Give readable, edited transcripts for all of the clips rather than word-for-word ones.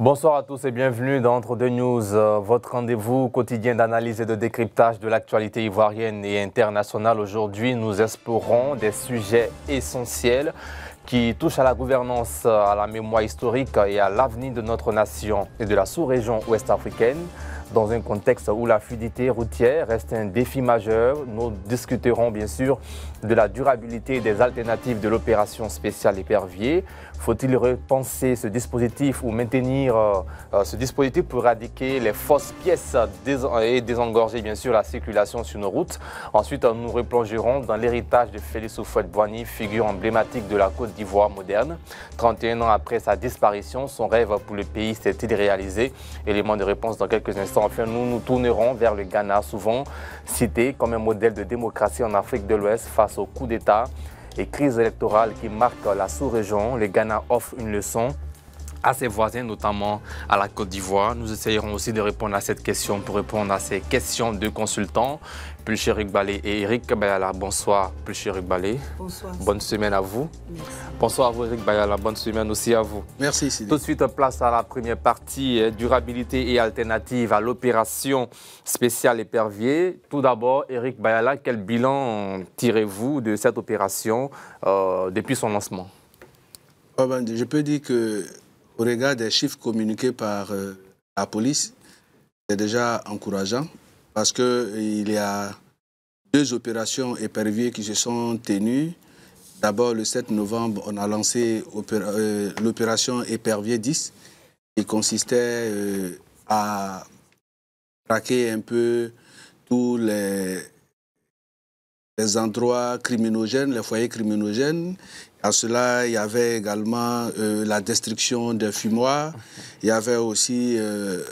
Bonsoir à tous et bienvenue dans Entre deux News, votre rendez-vous quotidien d'analyse et de décryptage de l'actualité ivoirienne et internationale. Aujourd'hui, nous explorons des sujets essentiels qui touchent à la gouvernance, à la mémoire historique et à l'avenir de notre nation et de la sous-région ouest-africaine. Dans un contexte où la fluidité routière reste un défi majeur, nous discuterons bien sûr de la durabilité des alternatives de l'opération spéciale Épervier. Faut-il repenser ce dispositif ou maintenir ce dispositif pour éradiquer les fausses pièces et désengorger bien sûr la circulation sur nos routes? Ensuite, nous replongerons dans l'héritage de Félix Houphouët-Boigny, figure emblématique de la Côte d'Ivoire moderne. 31 ans après sa disparition, son rêve pour le pays s'est-il réalisé? Élément de réponse dans quelques instants. Enfin, nous nous tournerons vers le Ghana, souvent cité comme un modèle de démocratie en Afrique de l'Ouest face au coup d'État et crise électorale qui marque la sous-région. Le Ghana offre une leçon à ses voisins, notamment à la Côte d'Ivoire. Nous essayerons aussi de répondre à cette question pour répondre à ces questions de consultants. Pulcher Rugbalé et Eric Bayala. Bonsoir, Pulcher Rugbalé. Bonsoir. Bonne semaine à vous. Merci. Bonsoir à vous, Eric Bayala. Bonne semaine aussi à vous. Merci, Sidi. Tout de suite, place à la première partie, durabilité et alternative à l'opération spéciale Épervier. Tout d'abord, Eric Bayala, quel bilan tirez-vous de cette opération depuis son lancement? Je peux dire que au regard des chiffres communiqués par la police, c'est déjà encourageant parce qu'il y a 2 opérations Épervier qui se sont tenues. D'abord, le 7 novembre, on a lancé l'opération Épervier 10 qui consistait à traquer un peu tous les endroits criminogènes, les foyers criminogènes. À cela, il y avait également la destruction des fumoirs. Il y avait aussi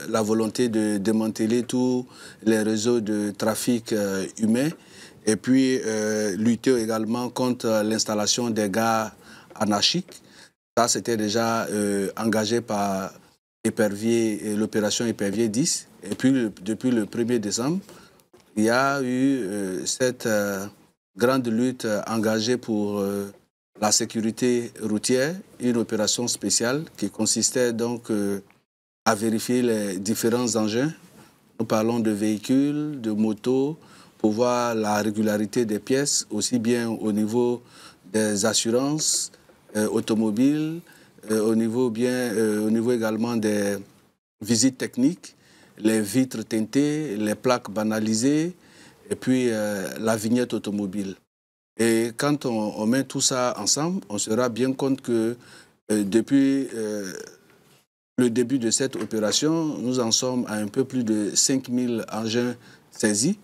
la volonté de démanteler tous les réseaux de trafic humain. Et puis, lutter également contre l'installation des gares anarchiques. Ça, c'était déjà engagé par Épervier, l'opération Épervier 10. Et puis, depuis le 1er décembre, il y a eu cette grande lutte engagée pour la sécurité routière, une opération spéciale qui consistait donc à vérifier les différents engins. Nous parlons de véhicules, de motos, pour voir la régularité des pièces, aussi bien au niveau des assurances automobiles, au niveau également des visites techniques, les vitres teintées, les plaques banalisées, et puis la vignette automobile. Et quand on met tout ça ensemble, on se rend bien compte que depuis le début de cette opération, nous en sommes à un peu plus de 5000 engins saisis.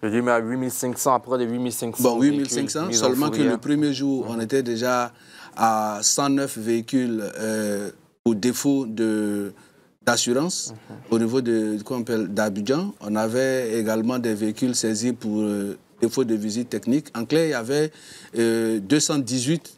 Je dis mais à 8500, après les 8500. Bon, 8500, seulement que le premier jour, on était déjà à 109 véhicules pour défaut d'assurance. Au niveau d'Abidjan, on avait également des véhicules saisis pour défaut de visite technique. En clair, il y avait 218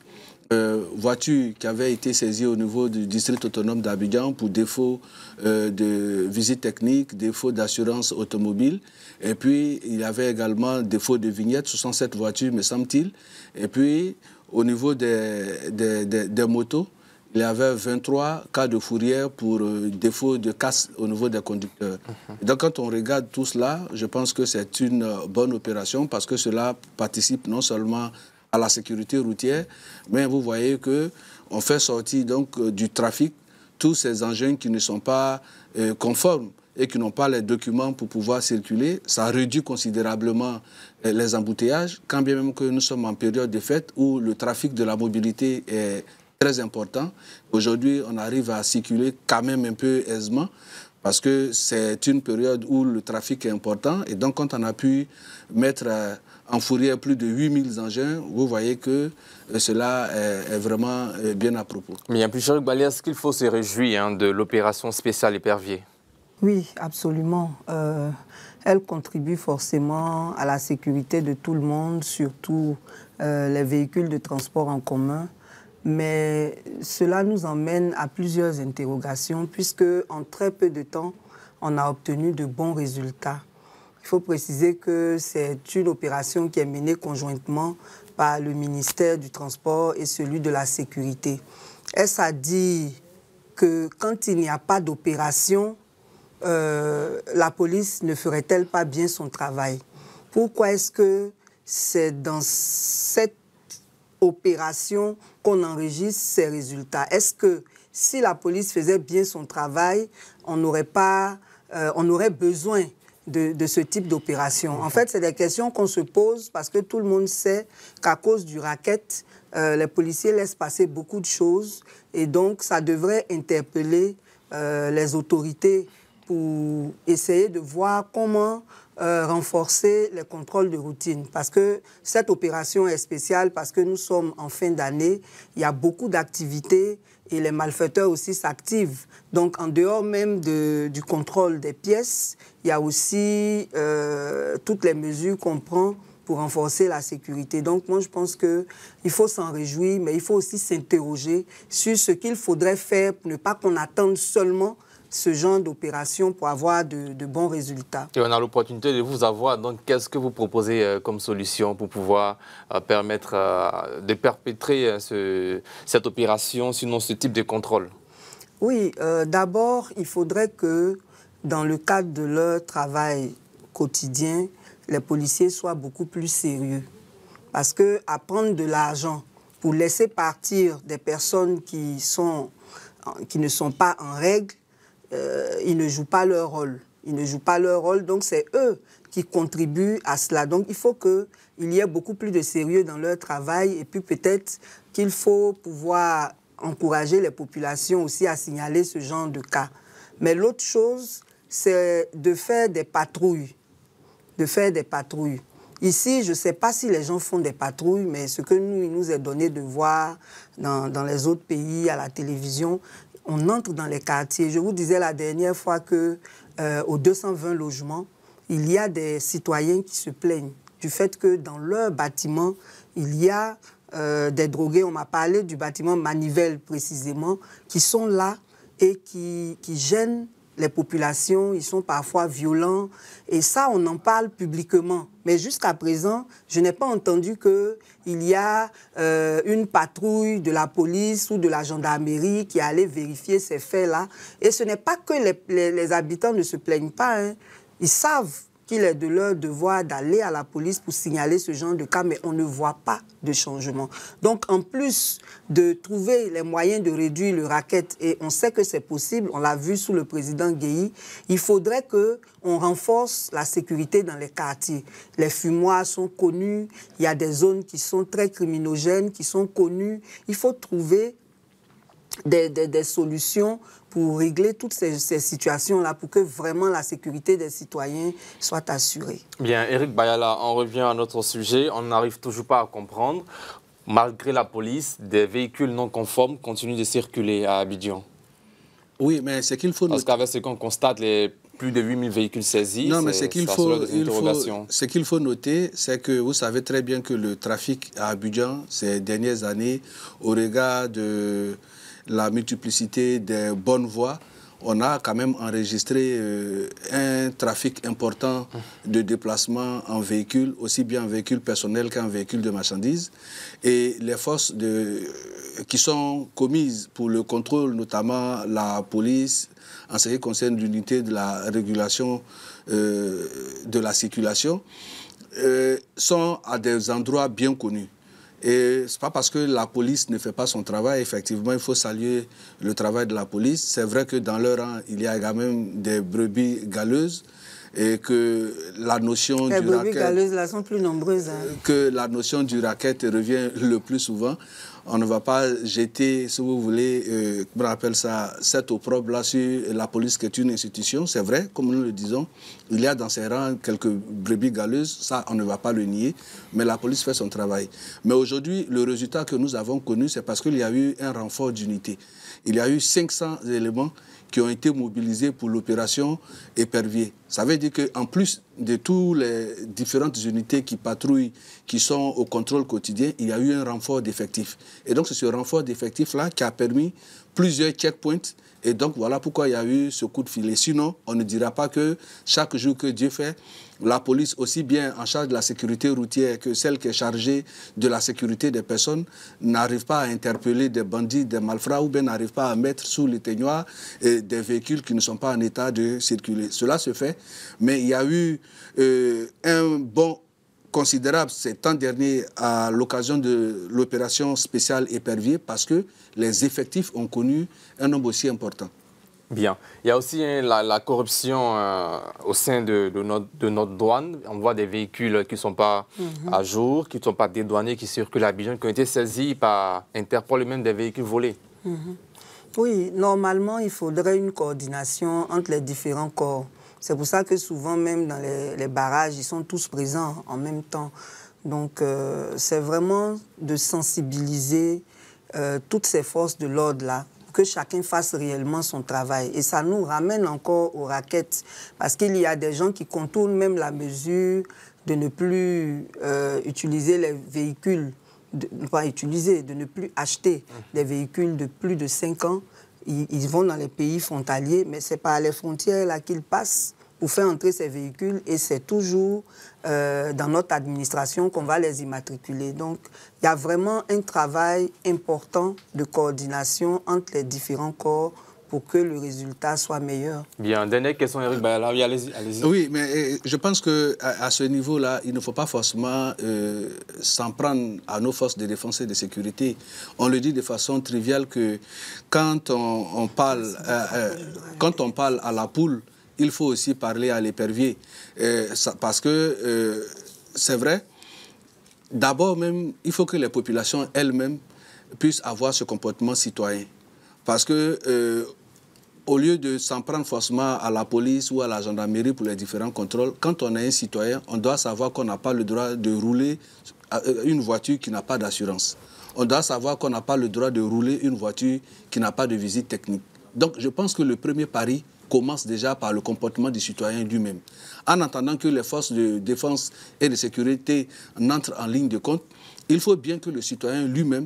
voitures qui avaient été saisies au niveau du district autonome d'Abidjan pour défaut de visite technique, défaut d'assurance automobile. Et puis, il y avait également défaut de vignette, 67 voitures, me semble-t-il. Et puis, au niveau des motos, il y avait 23 cas de fourrière pour défaut de casse au niveau des conducteurs. Et donc, quand on regarde tout cela, je pense que c'est une bonne opération parce que cela participe non seulement à la sécurité routière, mais vous voyez qu'on fait sortir donc, du trafic tous ces engins qui ne sont pas conformes et qui n'ont pas les documents pour pouvoir circuler. Ça réduit considérablement les embouteillages, quand bien même que nous sommes en période de fête où le trafic de la mobilité est très important. Aujourd'hui, on arrive à circuler quand même un peu aisément parce que c'est une période où le trafic est important. Et donc, quand on a pu mettre en fourrière plus de 8000 engins, vous voyez que cela est vraiment bien à propos. Mais il y a Pulcher Rugbalé, est-ce qu'il faut se réjouir de l'opération spéciale Épervier? Oui, absolument. Elle contribue forcément à la sécurité de tout le monde, surtout les véhicules de transport en commun. Mais cela nous emmène à plusieurs interrogations, puisque en très peu de temps, on a obtenu de bons résultats. Il faut préciser que c'est une opération qui est menée conjointement par le ministère du Transport et celui de la Sécurité. Est-ce à dire que quand il n'y a pas d'opération, la police ne ferait-elle pas bien son travail? Pourquoi est-ce que c'est dans cette opération qu'on enregistre ces résultats? Est-ce que si la police faisait bien son travail, on aurait besoin de ce type d'opération? En fait, c'est des questions qu'on se pose parce que tout le monde sait qu'à cause du racket, les policiers laissent passer beaucoup de choses et donc ça devrait interpeller les autorités pour essayer de voir comment renforcer les contrôles de routine. Parce que cette opération est spéciale, parce que nous sommes en fin d'année, il y a beaucoup d'activités et les malfaiteurs aussi s'activent. Donc en dehors même du contrôle des pièces, il y a aussi toutes les mesures qu'on prend pour renforcer la sécurité. Donc moi je pense qu'il faut s'en réjouir, mais il faut aussi s'interroger sur ce qu'il faudrait faire pour ne pas qu'on attende seulement ce genre d'opération pour avoir de bons résultats. Et on a l'opportunité de vous avoir, donc qu'est-ce que vous proposez comme solution pour pouvoir permettre de perpétrer cette opération, sinon ce type de contrôle? Oui, d'abord, il faudrait que dans le cadre de leur travail quotidien, les policiers soient beaucoup plus sérieux. Parce qu'à prendre de l'argent pour laisser partir des personnes qui ne sont pas en règle, ils ne jouent pas leur rôle. Ils ne jouent pas leur rôle, donc c'est eux qui contribuent à cela. Donc il faut qu'il y ait beaucoup plus de sérieux dans leur travail et puis peut-être qu'il faut pouvoir encourager les populations aussi à signaler ce genre de cas. Mais l'autre chose, c'est de faire des patrouilles. Ici, je ne sais pas si les gens font des patrouilles, mais ce que il nous est donné de voir dans les autres pays, à la télévision, on entre dans les quartiers. Je vous disais la dernière fois qu'aux 220 logements, il y a des citoyens qui se plaignent du fait que dans leur bâtiment, il y a des drogués. On m'a parlé du bâtiment Manivelle précisément, qui sont là et qui gênent les populations, ils sont parfois violents. Et ça, on en parle publiquement. Mais jusqu'à présent, je n'ai pas entendu qu'il y a une patrouille de la police ou de la gendarmerie qui allait vérifier ces faits-là. Et ce n'est pas que les habitants ne se plaignent pas, hein. Ils savent qu'il est de leur devoir d'aller à la police pour signaler ce genre de cas, mais on ne voit pas de changement. Donc, en plus de trouver les moyens de réduire le racket, et on sait que c'est possible, on l'a vu sous le président Guéhi, il faudrait qu'on renforce la sécurité dans les quartiers. Les fumoirs sont connus, il y a des zones qui sont très criminogènes, qui sont connues. Il faut trouver des solutions pour régler toutes ces situations-là, pour que vraiment la sécurité des citoyens soit assurée. Bien, Éric Bayala, on revient à notre sujet. On n'arrive toujours pas à comprendre. Malgré la police, des véhicules non conformes continuent de circuler à Abidjan. Oui, mais c'est qu'il faut... Parce qu'avec ce qu'on constate, les plus de 8000 véhicules saisis, non, mais ce qu'il faut noter, c'est que vous savez très bien que le trafic à Abidjan, ces dernières années, au regard de la multiplicité des bonnes voies, on a quand même enregistré un trafic important de déplacement en véhicule, aussi bien en véhicule personnel qu'en véhicule de marchandises. Et les forces qui sont commises pour le contrôle, notamment la police, en ce qui concerne l'unité de la régulation de la circulation, sont à des endroits bien connus. Et ce n'est pas parce que la police ne fait pas son travail, effectivement, il faut saluer le travail de la police. C'est vrai que dans leur rang, il y a quand même des brebis galeuses et que la notion du racket... Les brebis galeuses, là, sont plus nombreuses. Hein. Que la notion du racket revient le plus souvent. On ne va pas jeter, si vous voulez, comment on appelle ça, cette opprobre-là sur la police qui est une institution. C'est vrai, comme nous le disons, il y a dans ses rangs quelques brebis galeuses, ça on ne va pas le nier, mais la police fait son travail. Mais aujourd'hui, le résultat que nous avons connu, c'est parce qu'il y a eu un renfort d'unité. Il y a eu 500 éléments qui ont été mobilisés pour l'opération Épervier. Ça veut dire qu'en plus de toutes les différentes unités qui patrouillent, qui sont au contrôle quotidien, il y a eu un renfort d'effectifs. Et donc c'est ce renfort d'effectifs-là qui a permis plusieurs checkpoints. Et donc, voilà pourquoi il y a eu ce coup de filet. Sinon, on ne dira pas que chaque jour que Dieu fait, la police, aussi bien en charge de la sécurité routière que celle qui est chargée de la sécurité des personnes, n'arrive pas à interpeller des bandits, des malfrats, ou bien n'arrive pas à mettre sous les teignoirs des véhicules qui ne sont pas en état de circuler. Cela se fait, mais il y a eu un bond considérable ces temps derniers à l'occasion de l'opération spéciale Épervier parce que les effectifs ont connu un nombre aussi important. Bien. Il y a aussi la corruption au sein de notre douane. On voit des véhicules qui ne sont pas à jour, qui ne sont pas dédouanés, qui circulent à Abidjan, qui ont été saisis par Interpol et même des véhicules volés. Oui, normalement, il faudrait une coordination entre les différents corps. C'est pour ça que souvent, même dans les barrages, ils sont tous présents en même temps. Donc, c'est vraiment de sensibiliser toutes ces forces de l'ordre-là, que chacun fasse réellement son travail. Et ça nous ramène encore aux raquettes, parce qu'il y a des gens qui contournent même la mesure de ne plus utiliser les véhicules, de ne plus acheter des véhicules de plus de 5 ans. Ils vont dans les pays frontaliers, mais c'est par les frontières là qu'ils passent pour faire entrer ces véhicules et c'est toujours dans notre administration qu'on va les immatriculer. Donc, il y a vraiment un travail important de coordination entre les différents corps pour que le résultat soit meilleur. Bien, dernière question, Eric Bayala. Oui, allez-y. Oui, mais je pense qu'à ce niveau-là, il ne faut pas forcément s'en prendre à nos forces de défense et de sécurité. On le dit de façon triviale que quand on parle à la poule, il faut aussi parler à l'épervier. Parce que c'est vrai, d'abord même, il faut que les populations elles-mêmes puissent avoir ce comportement citoyen. Parce que au lieu de s'en prendre forcément à la police ou à la gendarmerie pour les différents contrôles, quand on est un citoyen, on doit savoir qu'on n'a pas le droit de rouler une voiture qui n'a pas d'assurance. On doit savoir qu'on n'a pas le droit de rouler une voiture qui n'a pas de visite technique. Donc je pense que le premier pari commence déjà par le comportement du citoyen lui-même. En attendant que les forces de défense et de sécurité n'entrent en ligne de compte, il faut bien que le citoyen lui-même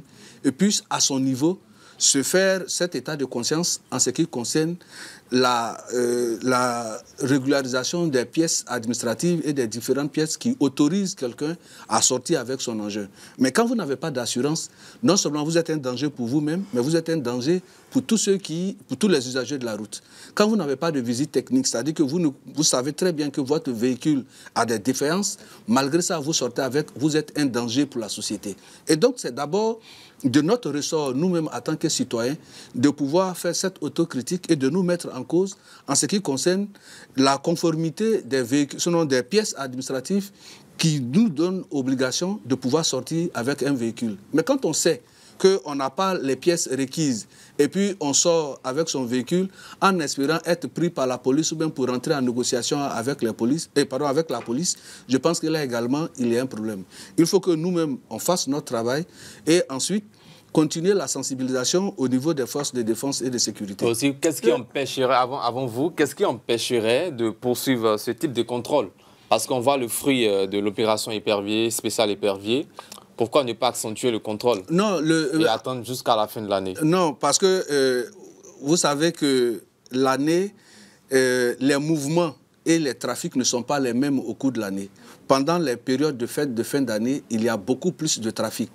puisse, à son niveau, se faire cet état de conscience en ce qui concerne la régularisation des pièces administratives et des différentes pièces qui autorisent quelqu'un à sortir avec son engin. Mais quand vous n'avez pas d'assurance, non seulement vous êtes un danger pour vous-même, mais vous êtes un danger pour tous les usagers de la route. Quand vous n'avez pas de visite technique, c'est-à-dire que vous savez très bien que votre véhicule a des défaillances, malgré ça, vous sortez avec, vous êtes un danger pour la société. Et donc, c'est d'abord de notre ressort, nous-mêmes, en tant que citoyens, de pouvoir faire cette autocritique et de nous mettre en cause en ce qui concerne la conformité des véhicules, selon des pièces administratives qui nous donnent obligation de pouvoir sortir avec un véhicule. Mais quand on sait qu'on n'a pas les pièces requises et puis on sort avec son véhicule en espérant être pris par la police ou bien pour rentrer en négociation avec la police, je pense que là également, il y a un problème. Il faut que nous-mêmes, on fasse notre travail et ensuite continuer la sensibilisation au niveau des forces de défense et de sécurité. Aussi, qu'est-ce qui empêcherait, avant vous, qu'est-ce qui empêcherait de poursuivre ce type de contrôle? Parce qu'on voit le fruit de l'opération Épervier, spéciale Épervier. Pourquoi ne pas accentuer le contrôle et attendre jusqu'à la fin de l'année? Non, parce que vous savez que l'année, les mouvements et les trafics ne sont pas les mêmes au cours de l'année. Pendant les périodes de fêtes de fin d'année, il y a beaucoup plus de trafic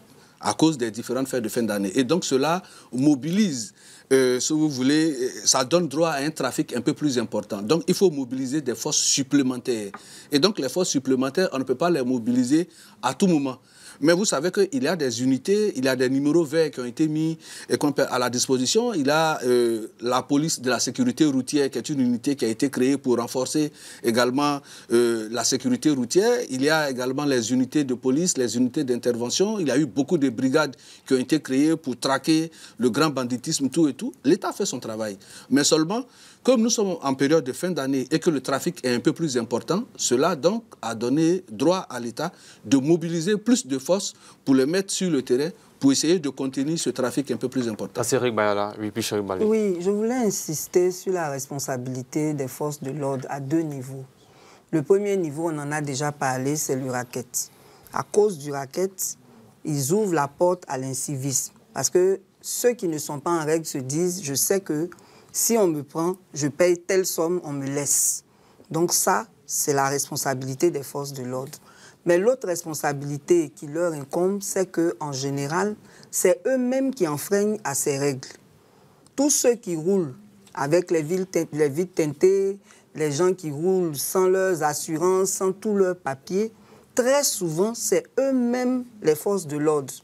à cause des différentes fêtes de fin d'année. Et donc cela mobilise, si vous voulez, ça donne droit à un trafic un peu plus important. Donc il faut mobiliser des forces supplémentaires. Et donc les forces supplémentaires, on ne peut pas les mobiliser à tout moment. Mais vous savez qu'il y a des unités, il y a des numéros verts qui ont été mis à la disposition. Il y a la police de la sécurité routière, qui est une unité qui a été créée pour renforcer également la sécurité routière. Il y a également les unités de police, les unités d'intervention. Il y a eu beaucoup de brigades qui ont été créées pour traquer le grand banditisme, tout et tout. L'État fait son travail. Mais seulement, comme nous sommes en période de fin d'année et que le trafic est un peu plus important, cela donc a donné droit à l'État de mobiliser plus de forces pour les mettre sur le terrain pour essayer de contenir ce trafic un peu plus important. Oui, je voulais insister sur la responsabilité des forces de l'ordre à 2 niveaux. Le premier niveau, on en a déjà parlé, c'est le racket. À cause du racket, ils ouvrent la porte à l'incivisme. Parce que ceux qui ne sont pas en règle se disent, je sais que si on me prend, je paye telle somme, on me laisse. Donc ça, c'est la responsabilité des forces de l'ordre. Mais l'autre responsabilité qui leur incombe, c'est qu'en général, c'est eux-mêmes qui enfreignent à ces règles. Tous ceux qui roulent avec les vitres teintées, les gens qui roulent sans leurs assurances, sans tous leurs papiers, très souvent, c'est eux-mêmes les forces de l'ordre.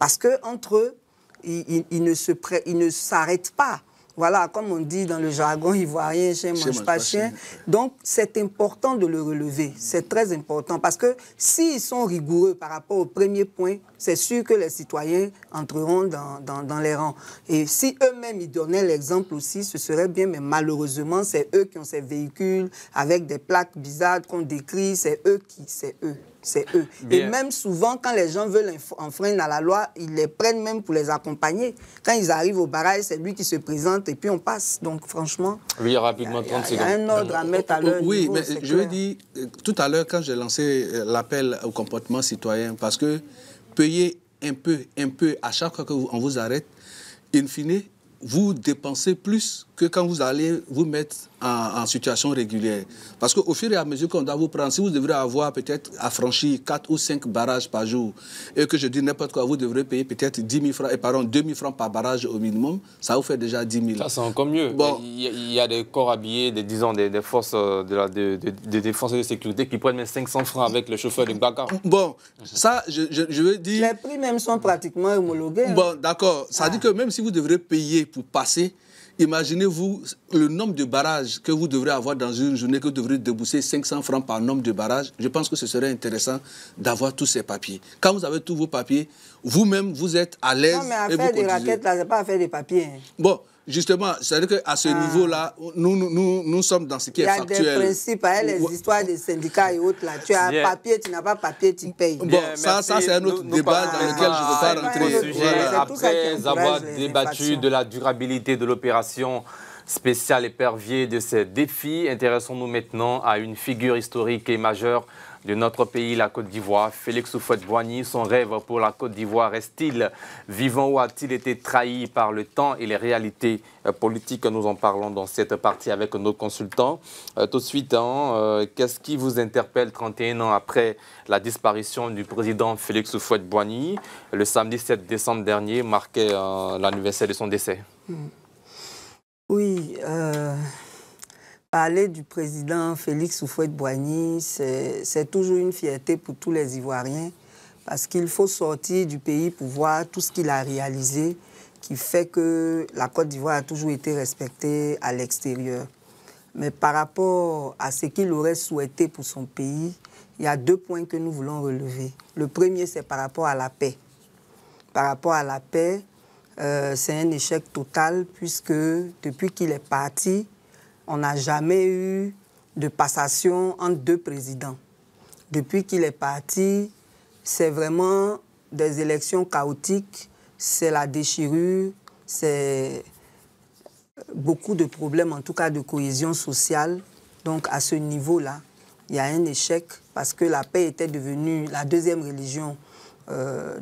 Parce qu'entre eux, ils ne s'arrêtent pas. Voilà, comme on dit dans le jargon ivoirien, chien ne mange pas chien. Donc, c'est important de le relever. C'est très important. Parce que s'ils sont rigoureux par rapport au premier point, c'est sûr que les citoyens entreront dans les rangs. Et si eux-mêmes, ils donnaient l'exemple aussi, ce serait bien. Mais malheureusement, c'est eux qui ont ces véhicules avec des plaques bizarres qu'on décrit. C'est eux. Bien. Et même souvent, quand les gens veulent enfreindre à la loi, ils les prennent même pour les accompagner. Quand ils arrivent au barrage, c'est lui qui se présente et puis on passe. Donc franchement, oui, rapidement, 30 secondes. Il y a un ordre à mettre à leur niveau. Oui, mais je veux dire, tout à l'heure, quand j'ai lancé l'appel au comportement citoyen, parce que payer un peu à chaque fois qu'on vous arrête, in fine, vous dépensez plus que quand vous allez vous mettre en situation régulière. Parce qu'au fur et à mesure qu'on doit vous prendre, si vous devrez avoir peut-être affranchi 4 ou 5 barrages par jour, et que je dis n'importe quoi, vous devrez payer peut-être 10 000 francs, et pardon, 2 000 francs par barrage au minimum, ça vous fait déjà 10 000. Ça, c'est encore mieux. Bon. Il y a des corps habillés, des forces de défense et de sécurité qui prennent même 500 francs avec le chauffeur de Bakar. Bon, ça, je veux dire... Les prix même sont pratiquement homologués. Bon, d'accord. Ça dit que même si vous devrez payer pour passer, imaginez-vous le nombre de barrages que vous devrez avoir dans une journée, que vous devrez débourser 500 francs par nombre de barrages. Je pense que ce serait intéressant d'avoir tous ces papiers. Quand vous avez tous vos papiers, vous-même, vous êtes à l'aise. Non, mais à faire des raquettes, là, c'est pas à faire des papiers. Bon, justement, c'est-à-dire qu'à ce niveau-là, nous sommes dans ce qui est factuel. Il y a des principes, les histoires des syndicats et autres, là. Tu as papier, tu n'as pas papier, tu payes. Bon, ça c'est un autre débat dans lequel je ne veux pas rentrer. Voilà. Après avoir débattu de la durabilité de l'opération spéciale épervier, de ces défis, intéressons-nous maintenant à une figure historique et majeure de notre pays, la Côte d'Ivoire. Félix Houphouët-Boigny, son rêve pour la Côte d'Ivoire reste-t-il vivant ou a-t-il été trahi par le temps et les réalités politiques? Nous en parlons dans cette partie avec nos consultants. Tout de suite, qu'est-ce qui vous interpelle 31 ans après la disparition du président Félix Houphouët-Boigny? Le samedi 7 décembre dernier marquait l'anniversaire de son décès. Oui, parler du président Félix Houphouët-Boigny, c'est toujours une fierté pour tous les Ivoiriens parce qu'il faut sortir du pays pour voir tout ce qu'il a réalisé qui fait que la Côte d'Ivoire a toujours été respectée à l'extérieur. Mais par rapport à ce qu'il aurait souhaité pour son pays, il y a 2 points que nous voulons relever. Le premier, c'est par rapport à la paix. Par rapport à la paix, c'est un échec total puisque depuis qu'il est parti, on n'a jamais eu de passation entre 2 présidents. Depuis qu'il est parti, c'est vraiment des élections chaotiques, c'est la déchirure, c'est beaucoup de problèmes, en tout cas de cohésion sociale. Donc à ce niveau-là, il y a un échec parce que la paix était devenue la 2e religion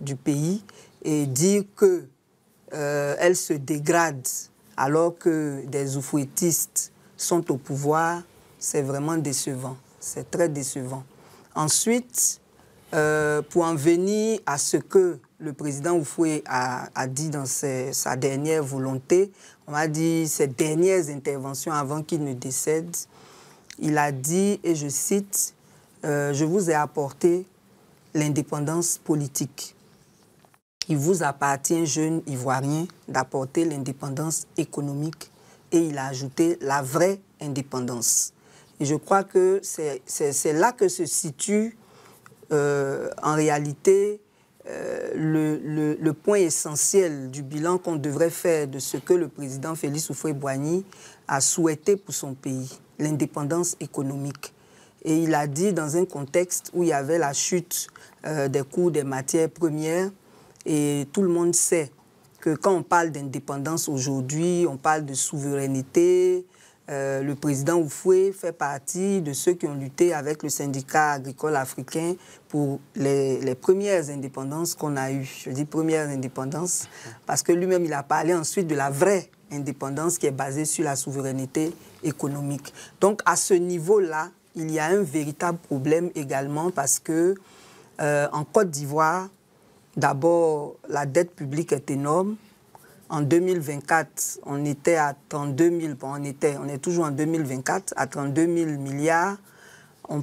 du pays. Et dire qu'elle se dégrade alors que des oufouettistes sont au pouvoir, c'est vraiment décevant. C'est très décevant. Ensuite, pour en venir à ce que le président Oufoué a dit dans sa dernière volonté, on va dire ses dernières interventions avant qu'il ne décède, il a dit, et je cite, « Je vous ai apporté l'indépendance politique. Il vous appartient, jeunes Ivoiriens, d'apporter l'indépendance économique. » Et il a ajouté la vraie indépendance. Et je crois que c'est là que se situe en réalité le point essentiel du bilan qu'on devrait faire de ce que le président Félix Houphouët-Boigny a souhaité pour son pays, l'indépendance économique. Et il a dit dans un contexte où il y avait la chute des cours des matières premières, et tout le monde sait que quand on parle d'indépendance aujourd'hui, on parle de souveraineté, Le président Houphouët fait partie de ceux qui ont lutté avec le syndicat agricole africain pour les premières indépendances qu'on a eues. Je dis premières indépendances parce que lui-même, il a parlé ensuite de la vraie indépendance qui est basée sur la souveraineté économique. Donc, à ce niveau-là, il y a un véritable problème également parce que en Côte d'Ivoire, d'abord, la dette publique est énorme. En 2024, on était à 32 000, on est toujours en 2024, à 32 000 milliards. On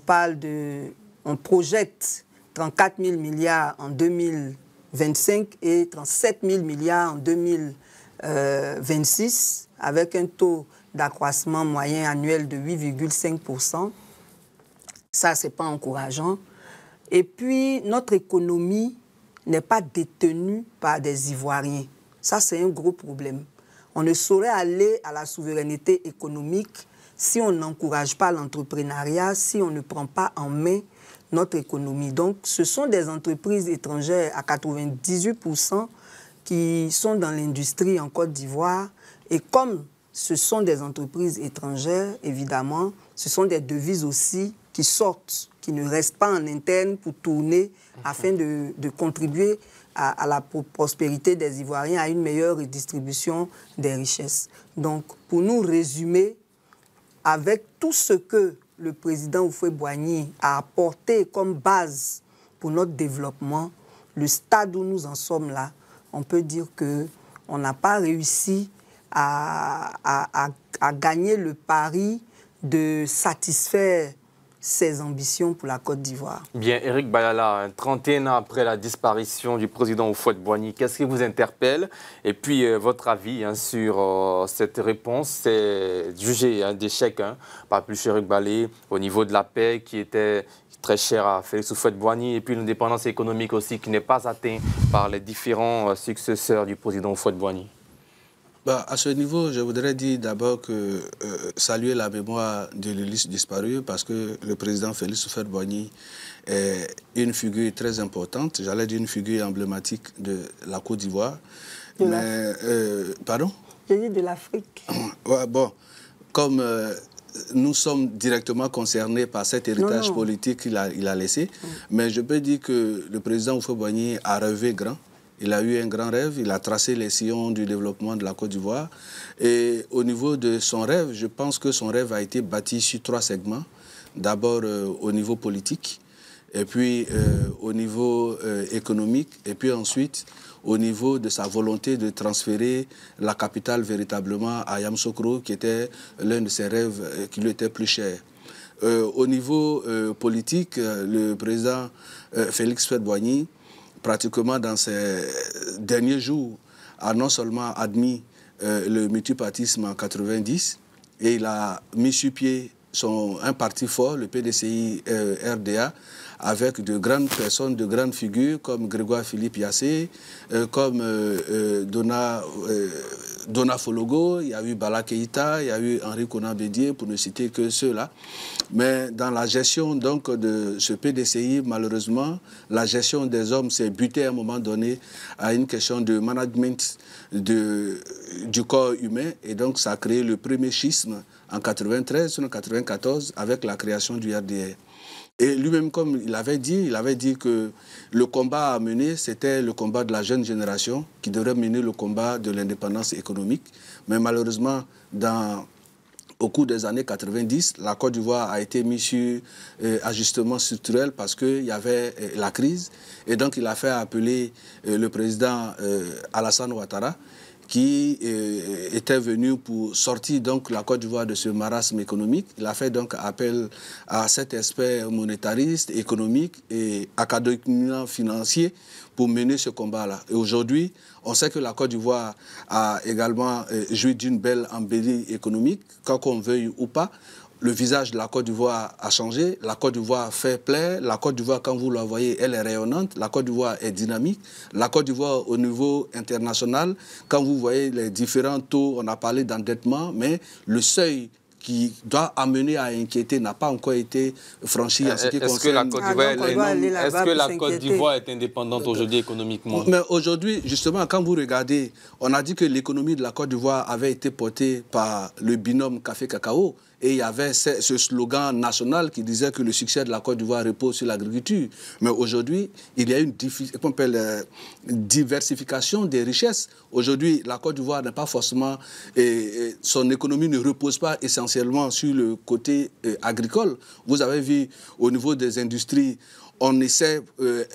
projette 34 000 milliards en 2025 et 37 000 milliards en 2026, avec un taux d'accroissement moyen annuel de 8,5%. Ça, ce n'est pas encourageant. Et puis, notre économie n'est pas détenue par des Ivoiriens. Ça, c'est un gros problème. On ne saurait aller à la souveraineté économique si on n'encourage pas l'entrepreneuriat, si on ne prend pas en main notre économie. Donc, ce sont des entreprises étrangères à 98% qui sont dans l'industrie en Côte d'Ivoire. Et comme ce sont des entreprises étrangères, évidemment, ce sont des devises aussi qui sortent, qui ne restent pas en interne pour tourner afin de contribuer à la prospérité des Ivoiriens, à une meilleure redistribution des richesses. Donc, pour nous résumer, avec tout ce que le président Houphouët-Boigny a apporté comme base pour notre développement, le stade où nous en sommes là, on peut dire qu'on n'a pas réussi à gagner le pari de satisfaire ses ambitions pour la Côte d'Ivoire. Bien, Éric Bayala, 31 ans après la disparition du président Houphouët-Boigny, qu'est-ce qui vous interpelle? Et puis, votre avis sur cette réponse, c'est jugé d'échec par plus Éric Bayala au niveau de la paix qui était très chère à Félix Houphouët-Boigny et puis l'indépendance économique aussi qui n'est pas atteinte par les différents successeurs du président Houphouët-Boigny. À ce niveau, je voudrais dire d'abord que saluer la mémoire de l'illustre disparu parce que le président Félix Houphouët-Boigny est une figure très importante, j'allais dire une figure emblématique de la Côte d'Ivoire. Pardon? J'ai dit de l'Afrique. Ouais, bon, comme nous sommes directement concernés par cet héritage politique qu'il a laissé, mais je peux dire que le président Houphouët-Boigny a rêvé grand. Il a eu un grand rêve, il a tracé les sillons du développement de la Côte d'Ivoire. Et au niveau de son rêve, je pense que son rêve a été bâti sur 3 segments. D'abord au niveau politique, et puis au niveau économique, et puis ensuite au niveau de sa volonté de transférer la capitale véritablement à Yamoussoukro, qui était l'un de ses rêves qui lui était plus cher. Au niveau politique, le président Félix Houphouët-Boigny, pratiquement dans ces derniers jours, a non seulement admis le multipartisme en 90, et il a mis sur pied un parti fort, le PDCI-RDA, avec de grandes personnes, de grandes figures comme Grégoire Philippe Yassé, comme Dona Fologo, il y a eu Bala Keïta, il y a eu Henri Konan Bédié, pour ne citer que ceux-là. Mais dans la gestion donc, de ce PDCI, malheureusement, la gestion des hommes s'est butée à un moment donné à une question de management du corps humain. Et donc, ça a créé le premier schisme en 93, en 94, avec la création du RDR. Et lui-même, comme il avait dit que le combat à mener, c'était le combat de la jeune génération qui devrait mener le combat de l'indépendance économique. Mais malheureusement, au cours des années 90, la Côte d'Ivoire a été mise sur ajustement structurel parce qu'il y avait la crise. Et donc, il a fait appeler le président Alassane Ouattara, qui était venu pour sortir donc la Côte d'Ivoire de ce marasme économique. Il a fait donc appel à cet aspect monétariste, économique et académiquement financier pour mener ce combat-là. Et aujourd'hui, on sait que la Côte d'Ivoire a également joui d'une belle embellie économique, quoi qu'on veuille ou pas. Le visage de la Côte d'Ivoire a changé, la Côte d'Ivoire fait plaire, la Côte d'Ivoire, quand vous la voyez, elle est rayonnante, la Côte d'Ivoire est dynamique, la Côte d'Ivoire au niveau international, quand vous voyez les différents taux, on a parlé d'endettement, mais le seuil qui doit amener à inquiéter n'a pas encore été franchi en ce qui concerne... Est-ce que la Côte d'Ivoire est indépendante aujourd'hui économiquement? Mais aujourd'hui, justement, quand vous regardez, on a dit que l'économie de la Côte d'Ivoire avait été portée par le binôme café-cacao. Et il y avait ce slogan national qui disait que le succès de la Côte d'Ivoire repose sur l'agriculture. Mais aujourd'hui, il y a une diversification des richesses. Aujourd'hui, la Côte d'Ivoire n'est pas forcément... son économie ne repose pas essentiellement sur le côté agricole. Vous avez vu au niveau des industries, on essaie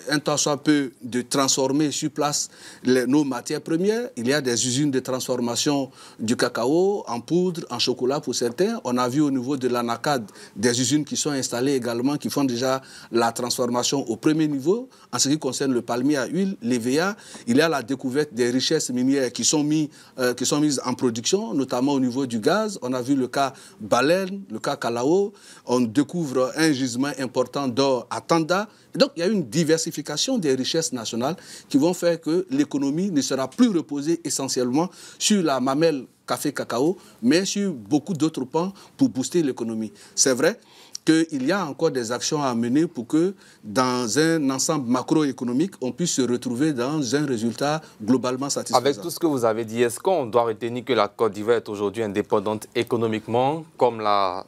un tant soit peu de transformer sur place nos matières premières. Il y a des usines de transformation du cacao en poudre, en chocolat pour certains. On a vu au niveau de l'ANACAD des usines qui sont installées également, qui font déjà la transformation au premier niveau. En ce qui concerne le palmier à huile, l'EVA, il y a la découverte des richesses minières qui sont mises en production, notamment au niveau du gaz. On a vu le cas Baleine, le cas Kalao. On découvre un gisement important d'or à Tanda. Donc, il y a une diversification des richesses nationales qui vont faire que l'économie ne sera plus reposée essentiellement sur la mamelle café-cacao, mais sur beaucoup d'autres pans pour booster l'économie. C'est vrai qu'il y a encore des actions à mener pour que, dans un ensemble macroéconomique, on puisse se retrouver dans un résultat globalement satisfaisant. Avec tout ce que vous avez dit, est-ce qu'on doit retenir que la Côte d'Ivoire est aujourd'hui indépendante économiquement, comme l'a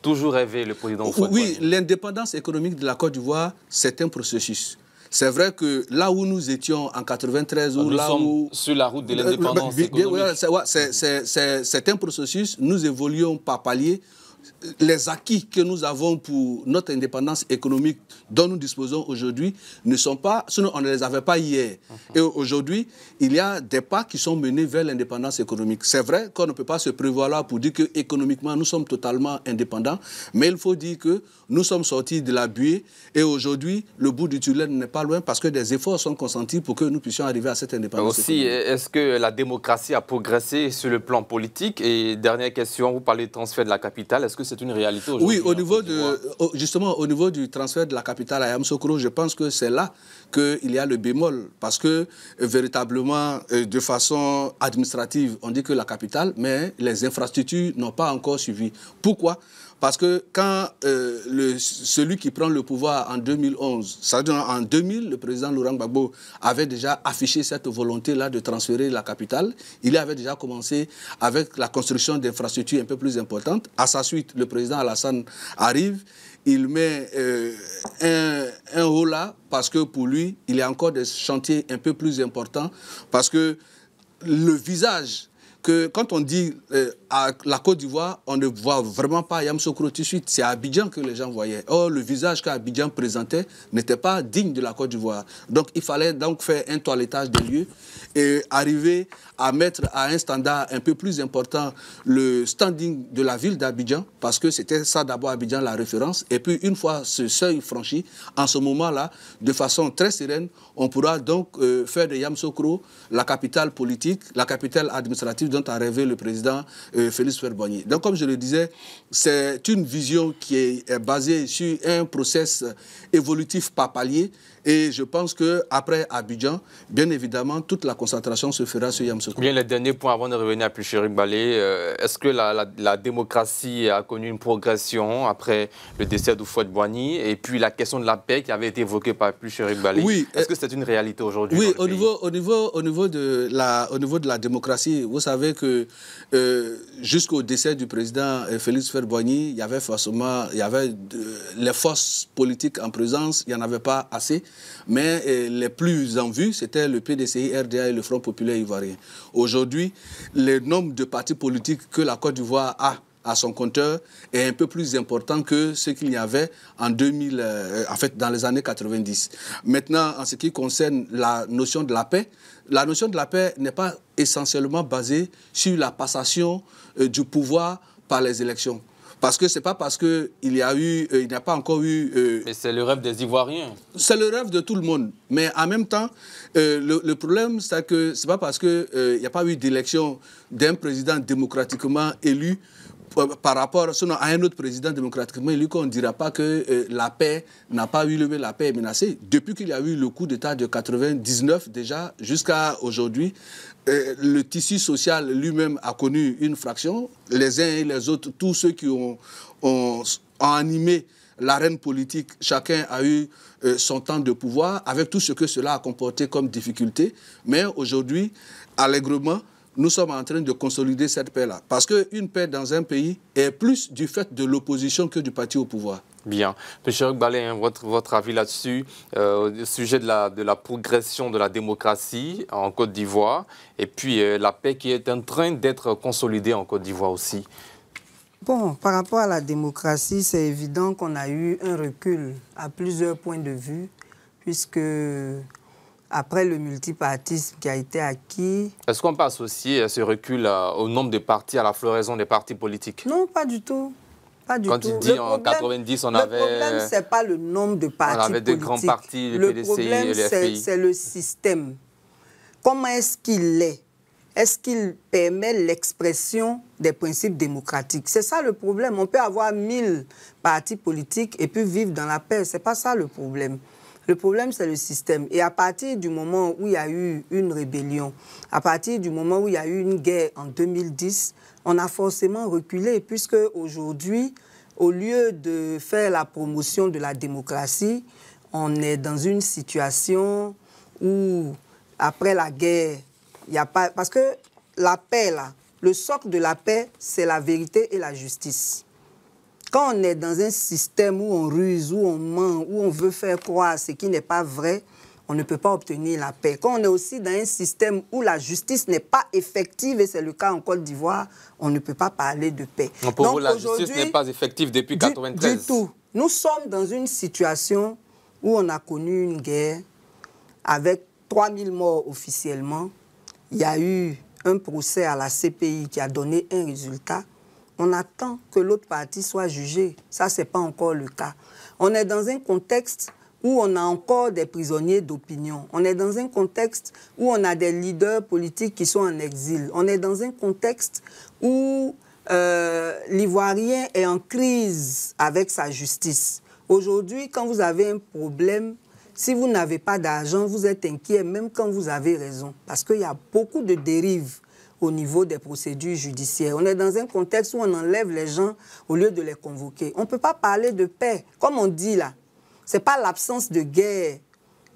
toujours rêvé le président Houphouët-Boigny? Oui, l'indépendance économique de la Côte d'Ivoire, c'est un processus. C'est vrai que là où nous étions en 93, nous sommes sur la route de l'indépendance économique. C'est un processus, nous évoluons par palier. Les acquis que nous avons pour notre indépendance économique dont nous disposons aujourd'hui ne sont pas, sinon on ne les avait pas hier. Et aujourd'hui, il y a des pas qui sont menés vers l'indépendance économique. C'est vrai qu'on ne peut pas se prévoir là pour dire qu'économiquement nous sommes totalement indépendants, mais il faut dire que nous sommes sortis de la buée et aujourd'hui, le bout du tunnel n'est pas loin parce que des efforts sont consentis pour que nous puissions arriver à cette indépendance économique. Est-ce que la démocratie a progressé sur le plan politique? Et dernière question, vous parlez de transfert de la capitale. Est-ce que c'est une réalité aujourd'hui? Oui, justement, au niveau du transfert de la capitale à Yamoussoukro, je pense que c'est là qu'il y a le bémol. Parce que, véritablement, de façon administrative, on dit que la capitale, mais les infrastructures n'ont pas encore suivi. Pourquoi? Parce que quand celui qui prend le pouvoir en 2011, c'est-à-dire en 2000, le président Laurent Gbagbo avait déjà affiché cette volonté-là de transférer la capitale. Il avait déjà commencé avec la construction d'infrastructures un peu plus importantes. À sa suite, le président Alassane arrive. Il met un haut là parce que pour lui, il y a encore des chantiers un peu plus importants. Parce que le visage... que quand on dit à la Côte d'Ivoire, on ne voit vraiment pas Yamoussoukro tout de suite. C'est à Abidjan que les gens voyaient. Or, le visage qu'Abidjan présentait n'était pas digne de la Côte d'Ivoire. Donc, il fallait donc faire un toilettage des lieux et arriver à mettre à un standard un peu plus important le standing de la ville d'Abidjan, parce que c'était ça d'abord Abidjan la référence. Et puis, une fois ce seuil franchi, en ce moment-là, de façon très sereine, on pourra donc faire de Yamoussoukro la capitale politique, la capitale administrative dont a rêvé le président Félix Houphouët-Boigny. Donc, comme je le disais, c'est une vision qui est basée sur un process évolutif par palier. Et je pense qu'après Abidjan, bien évidemment, toute la concentration se fera sur Yamoussoukro. Bien, le dernier point avant de revenir à Pucherik Balé, est-ce que la démocratie a connu une progression après le décès d'Houphouët-Boigny? Et puis la question de la paix qui avait été évoquée par Pucherik Balé, oui, est-ce que c'est une réalité aujourd'hui? Oui, au niveau de la démocratie, vous savez que jusqu'au décès du président Félix Houphouët-Boigny, il y avait forcément les forces politiques en présence, il n'y en avait pas assez. Mais les plus en vue, c'était le PDCI, RDA et le Front populaire ivoirien. Aujourd'hui, le nombre de partis politiques que la Côte d'Ivoire a à son compteur est un peu plus important que ce qu'il y avait en 2000, dans les années 90. Maintenant, en ce qui concerne la notion de la paix n'est pas essentiellement basée sur la passation du pouvoir par les élections. Parce que ce n'est pas parce qu'il n'y a pas encore eu... Mais c'est le rêve des Ivoiriens. C'est le rêve de tout le monde. Mais en même temps, le problème, c'est que ce n'est pas parce qu'il n'y a pas eu d'élection d'un président démocratiquement élu par rapport sinon, à un autre président démocratiquement élu, qu'on ne dira pas que la paix n'a pas eu lieu, la paix est menacée. Depuis qu'il y a eu le coup d'État de 99 déjà, jusqu'à aujourd'hui, le tissu social lui-même a connu une fraction. Les uns et les autres, tous ceux qui ont animé l'arène politique, chacun a eu son temps de pouvoir, avec tout ce que cela a comporté comme difficulté. Mais aujourd'hui, allègrement, nous sommes en train de consolider cette paix-là. Parce qu'une paix dans un pays est plus du fait de l'opposition que du parti au pouvoir. Bien. Monsieur Rukbalé, hein, votre avis là-dessus, au sujet de la progression de la démocratie en Côte d'Ivoire, et puis la paix qui est en train d'être consolidée en Côte d'Ivoire aussi. Bon, par rapport à la démocratie, c'est évident qu'on a eu un recul à plusieurs points de vue, puisque après le multipartisme qui a été acquis... Est-ce qu'on peut associer ce recul au nombre de partis, à la floraison des partis politiques? Non, pas du tout. Pas du Quand tout. il dit en 90, on avait... Le problème, ce n'est pas le nombre de partis politiques. On avait des grands partis, le PDCI et le FPI. Le problème, c'est le système. Comment est-ce qu'il est? Est-ce qu'il permet l'expression des principes démocratiques? C'est ça le problème. On peut avoir 1000 partis politiques et puis vivre dans la paix. Ce n'est pas ça le problème. Le problème, c'est le système. Et à partir du moment où il y a eu une rébellion, à partir du moment où il y a eu une guerre en 2010, on a forcément reculé, puisque aujourd'hui, au lieu de faire la promotion de la démocratie, on est dans une situation où, après la guerre, il n'y a pas... Parce que la paix, là, le socle de la paix, c'est la vérité et la justice. Quand on est dans un système où on ruse, où on ment, où on veut faire croire ce qui n'est pas vrai, on ne peut pas obtenir la paix. Quand on est aussi dans un système où la justice n'est pas effective, et c'est le cas en Côte d'Ivoire, on ne peut pas parler de paix. Donc pour vous, la justice n'est pas effective depuis 1993 ? Du tout. Nous sommes dans une situation où on a connu une guerre avec 3000 morts officiellement. Il y a eu un procès à la CPI qui a donné un résultat. On attend que l'autre partie soit jugée. Ça, ce n'est pas encore le cas. On est dans un contexte où on a encore des prisonniers d'opinion. On est dans un contexte où on a des leaders politiques qui sont en exil. On est dans un contexte où l'Ivoirien est en crise avec sa justice. Aujourd'hui, quand vous avez un problème, si vous n'avez pas d'argent, vous êtes inquiet, même quand vous avez raison. Parce qu'il y a beaucoup de dérives au niveau des procédures judiciaires. On est dans un contexte où on enlève les gens au lieu de les convoquer. On ne peut pas parler de paix. Comme on dit là, ce n'est pas l'absence de guerre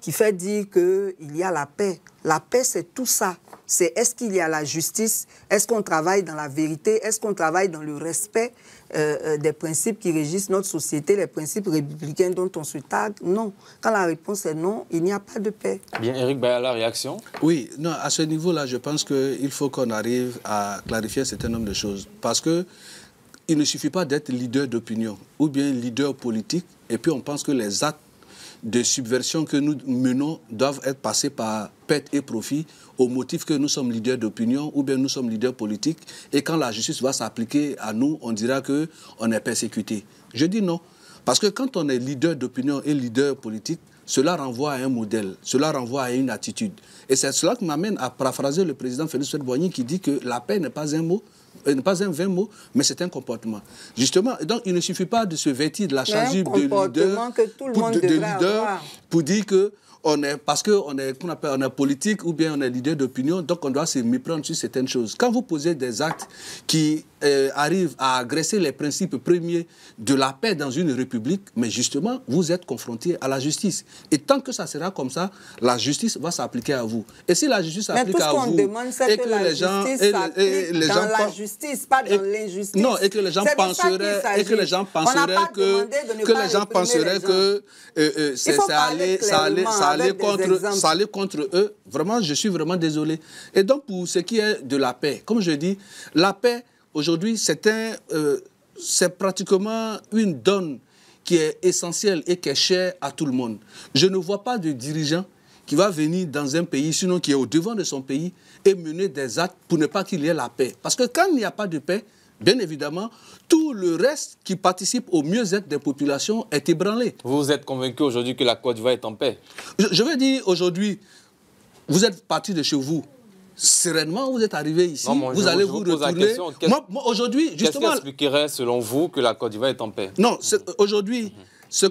qui fait dire qu'il y a la paix. La paix, c'est tout ça. C'est est-ce qu'il y a la justice? Est-ce qu'on travaille dans la vérité? Est-ce qu'on travaille dans le respect des principes qui régissent notre société, les principes républicains dont on se targue? Non. Quand la réponse est non, il n'y a pas de paix. Bien, Eric Baya, la réaction? Oui, non, à ce niveau-là, je pense qu'il faut qu'on arrive à clarifier un certain nombre de choses. Parce que il ne suffit pas d'être leader d'opinion ou bien leader politique et puis on pense que les actes de subversion que nous menons doivent être passés par perte et profit au motif que nous sommes leaders d'opinion ou bien nous sommes leaders politiques et quand la justice va s'appliquer à nous, on dira qu'on est persécuté. Je dis non, parce que quand on est leader d'opinion et leader politique, cela renvoie à un modèle, cela renvoie à une attitude. Et c'est cela qui m'amène à paraphraser le président Félix Houphouët-Boigny qui dit que la paix n'est pas un mot, n'est pas un vain mot, mais c'est un comportement. Justement, donc il ne suffit pas de se vêtir de la chasuble de leader, que tout le monde devrait avoir. Pour dire que parce qu'on est politique ou bien on est leader d'opinion, donc on doit se méprendre sur certaines choses. Quand vous posez des actes qui arrivent à agresser les principes premiers de la paix dans une république, mais justement, vous êtes confronté à la justice. Et tant que ça sera comme ça, la justice va s'appliquer à vous. Et si la justice s'applique à vous, demande, et que la justice s'applique dans la justice, pas dans l'injustice. Non, et que les gens penseraient que ça allait contre eux. Vraiment, je suis vraiment désolé. Et donc, pour ce qui est de la paix, comme je dis, la paix, aujourd'hui, c'est pratiquement une donne qui est essentielle et qui est chère à tout le monde. Je ne vois pas de dirigeant qui va venir dans un pays, sinon qui est au devant de son pays, et mener des actes pour ne pas qu'il y ait la paix. Parce que quand il n'y a pas de paix, bien évidemment, tout le reste qui participe au mieux-être des populations est ébranlé. Vous êtes convaincu aujourd'hui que la Côte d'Ivoire est en paix? Je veux dire, aujourd'hui, vous êtes parti de chez vous. sereinement, vous êtes arrivé ici, non, vous allez vous retourner. Moi aujourd'hui, justement... Qu'est-ce qui expliquerait, selon vous, que la Côte d'Ivoire est en paix? Non, aujourd'hui, ce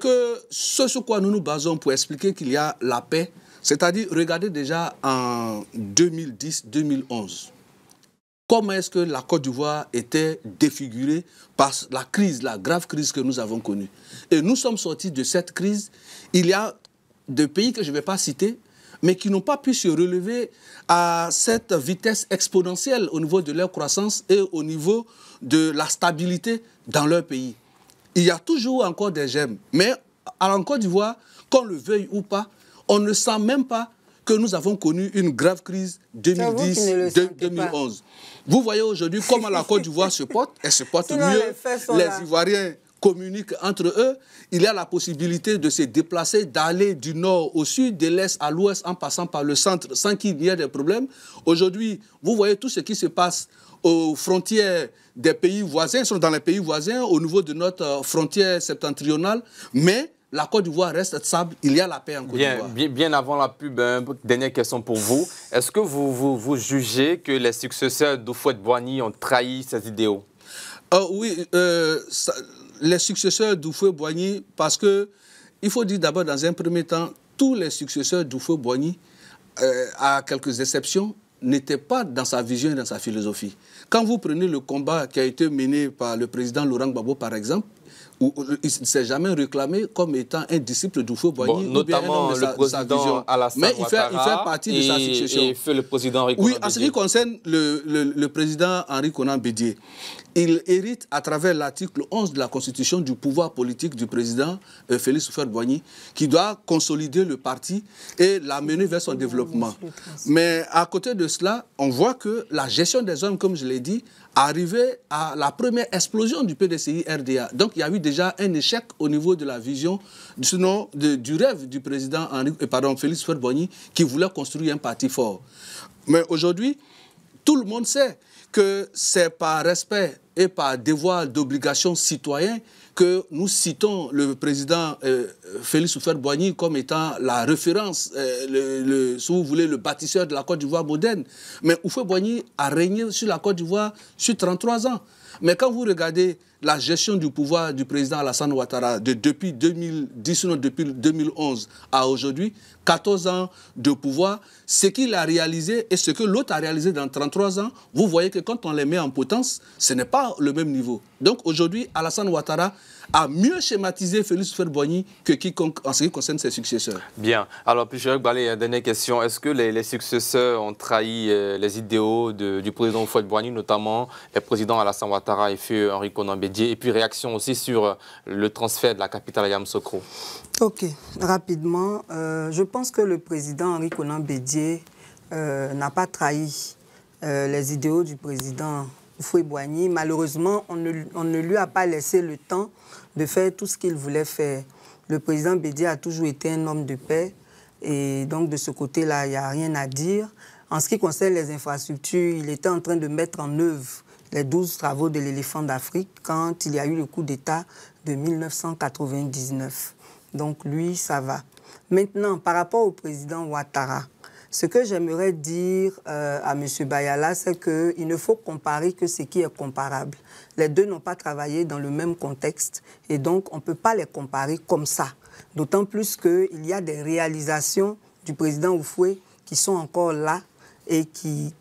sur quoi nous nous basons pour expliquer qu'il y a la paix, c'est-à-dire, regardez déjà en 2010-2011, comment est-ce que la Côte d'Ivoire était défigurée par la crise, la grave crise que nous avons connue. Et nous sommes sortis de cette crise. Il y a des pays que je ne vais pas citer, mais qui n'ont pas pu se relever à cette vitesse exponentielle au niveau de leur croissance et au niveau de la stabilité dans leur pays. Il y a toujours encore des gemmes. Mais en Côte d'Ivoire, qu'on le veuille ou pas, on ne sent même pas que nous avons connu une grave crise 2010-2011. Vous voyez aujourd'hui comment la Côte d'Ivoire se porte. Elle se porte mieux. Les Ivoiriens communiquent entre eux. Il y a la possibilité de se déplacer, d'aller du nord au sud, de l'est à l'ouest, en passant par le centre, sans qu'il y ait des problèmes. Aujourd'hui, vous voyez tout ce qui se passe aux frontières des pays voisins. Ils sont dans les pays voisins, au niveau de notre frontière septentrionale. Mais la Côte d'Ivoire reste stable, il y a la paix en Côte d'Ivoire. Bien avant la pub, dernière question pour vous. Est-ce que vous jugez que les successeurs d'Houphouët-Boigny ont trahi ces idéaux? Oui, les successeurs d'Houphouët-Boigny, parce que il faut dire d'abord dans un premier temps, tous les successeurs d'Houphouët-Boigny, à quelques exceptions, n'étaient pas dans sa vision et dans sa philosophie. Quand vous prenez le combat qui a été mené par le président Laurent Gbagbo, par exemple, où il ne s'est jamais réclamé comme étant un disciple d'Houphouët-Boigny, notamment le président Alassane mais il fait partie de sa succession. Et le président Henri Konan Bédié. Oui, en ce qui concerne le président Henri Konan Bédié, il hérite à travers l'article 11 de la Constitution du pouvoir politique du président Félix Houphouët-Boigny, qui doit consolider le parti et l'amener vers son développement. Mais à côté de cela, on voit que la gestion des hommes, comme je l'ai dit, arrivait à la première explosion du PDCI-RDA. Donc il y a eu déjà un échec au niveau de la vision, sinon du rêve du président Félix Houphouët-Boigny, qui voulait construire un parti fort. Mais aujourd'hui, tout le monde sait que c'est par respect et par devoir d'obligation citoyen que nous citons le président Félix Houphouët-Boigny comme étant la référence, si vous voulez, le bâtisseur de la Côte d'Ivoire moderne. Mais Houphouët-Boigny a régné sur la Côte d'Ivoire sur 33 ans. Mais quand vous regardez la gestion du pouvoir du président Alassane Ouattara depuis 2010, non, depuis 2011 à aujourd'hui, 14 ans de pouvoir, ce qu'il a réalisé et ce que l'autre a réalisé dans 33 ans, vous voyez que quand on les met en potence, ce n'est pas le même niveau. Donc aujourd'hui, Alassane Ouattara a mieux schématisé Félix Houphouët-Boigny que quiconque en ce qui concerne ses successeurs. Bien. Alors, puis Chérif Balé, dernière question. Est-ce que les successeurs ont trahi les idéaux du président Houphouët-Boigny, notamment le président Alassane Ouattara et feu Henri Konan Bédié? Et puis réaction aussi sur le transfert de la capitale à Yamoussoukro. Ok, rapidement. Je pense que le président Henri Konan Bédié n'a pas trahi les idéaux du président Houphouët-Boigny. Malheureusement, on ne lui a pas laissé le temps de faire tout ce qu'il voulait faire. Le président Bédié a toujours été un homme de paix et donc de ce côté-là, il n'y a rien à dire. En ce qui concerne les infrastructures, il était en train de mettre en œuvre les 12 travaux de l'éléphant d'Afrique quand il y a eu le coup d'État de 1999. Donc lui, ça va. Maintenant, par rapport au président Ouattara, ce que j'aimerais dire à M. Bayala, c'est qu'il ne faut comparer que ce qui est comparable. Les deux n'ont pas travaillé dans le même contexte et donc on ne peut pas les comparer comme ça. D'autant plus qu'il y a des réalisations du président Houphouët qui sont encore là et qui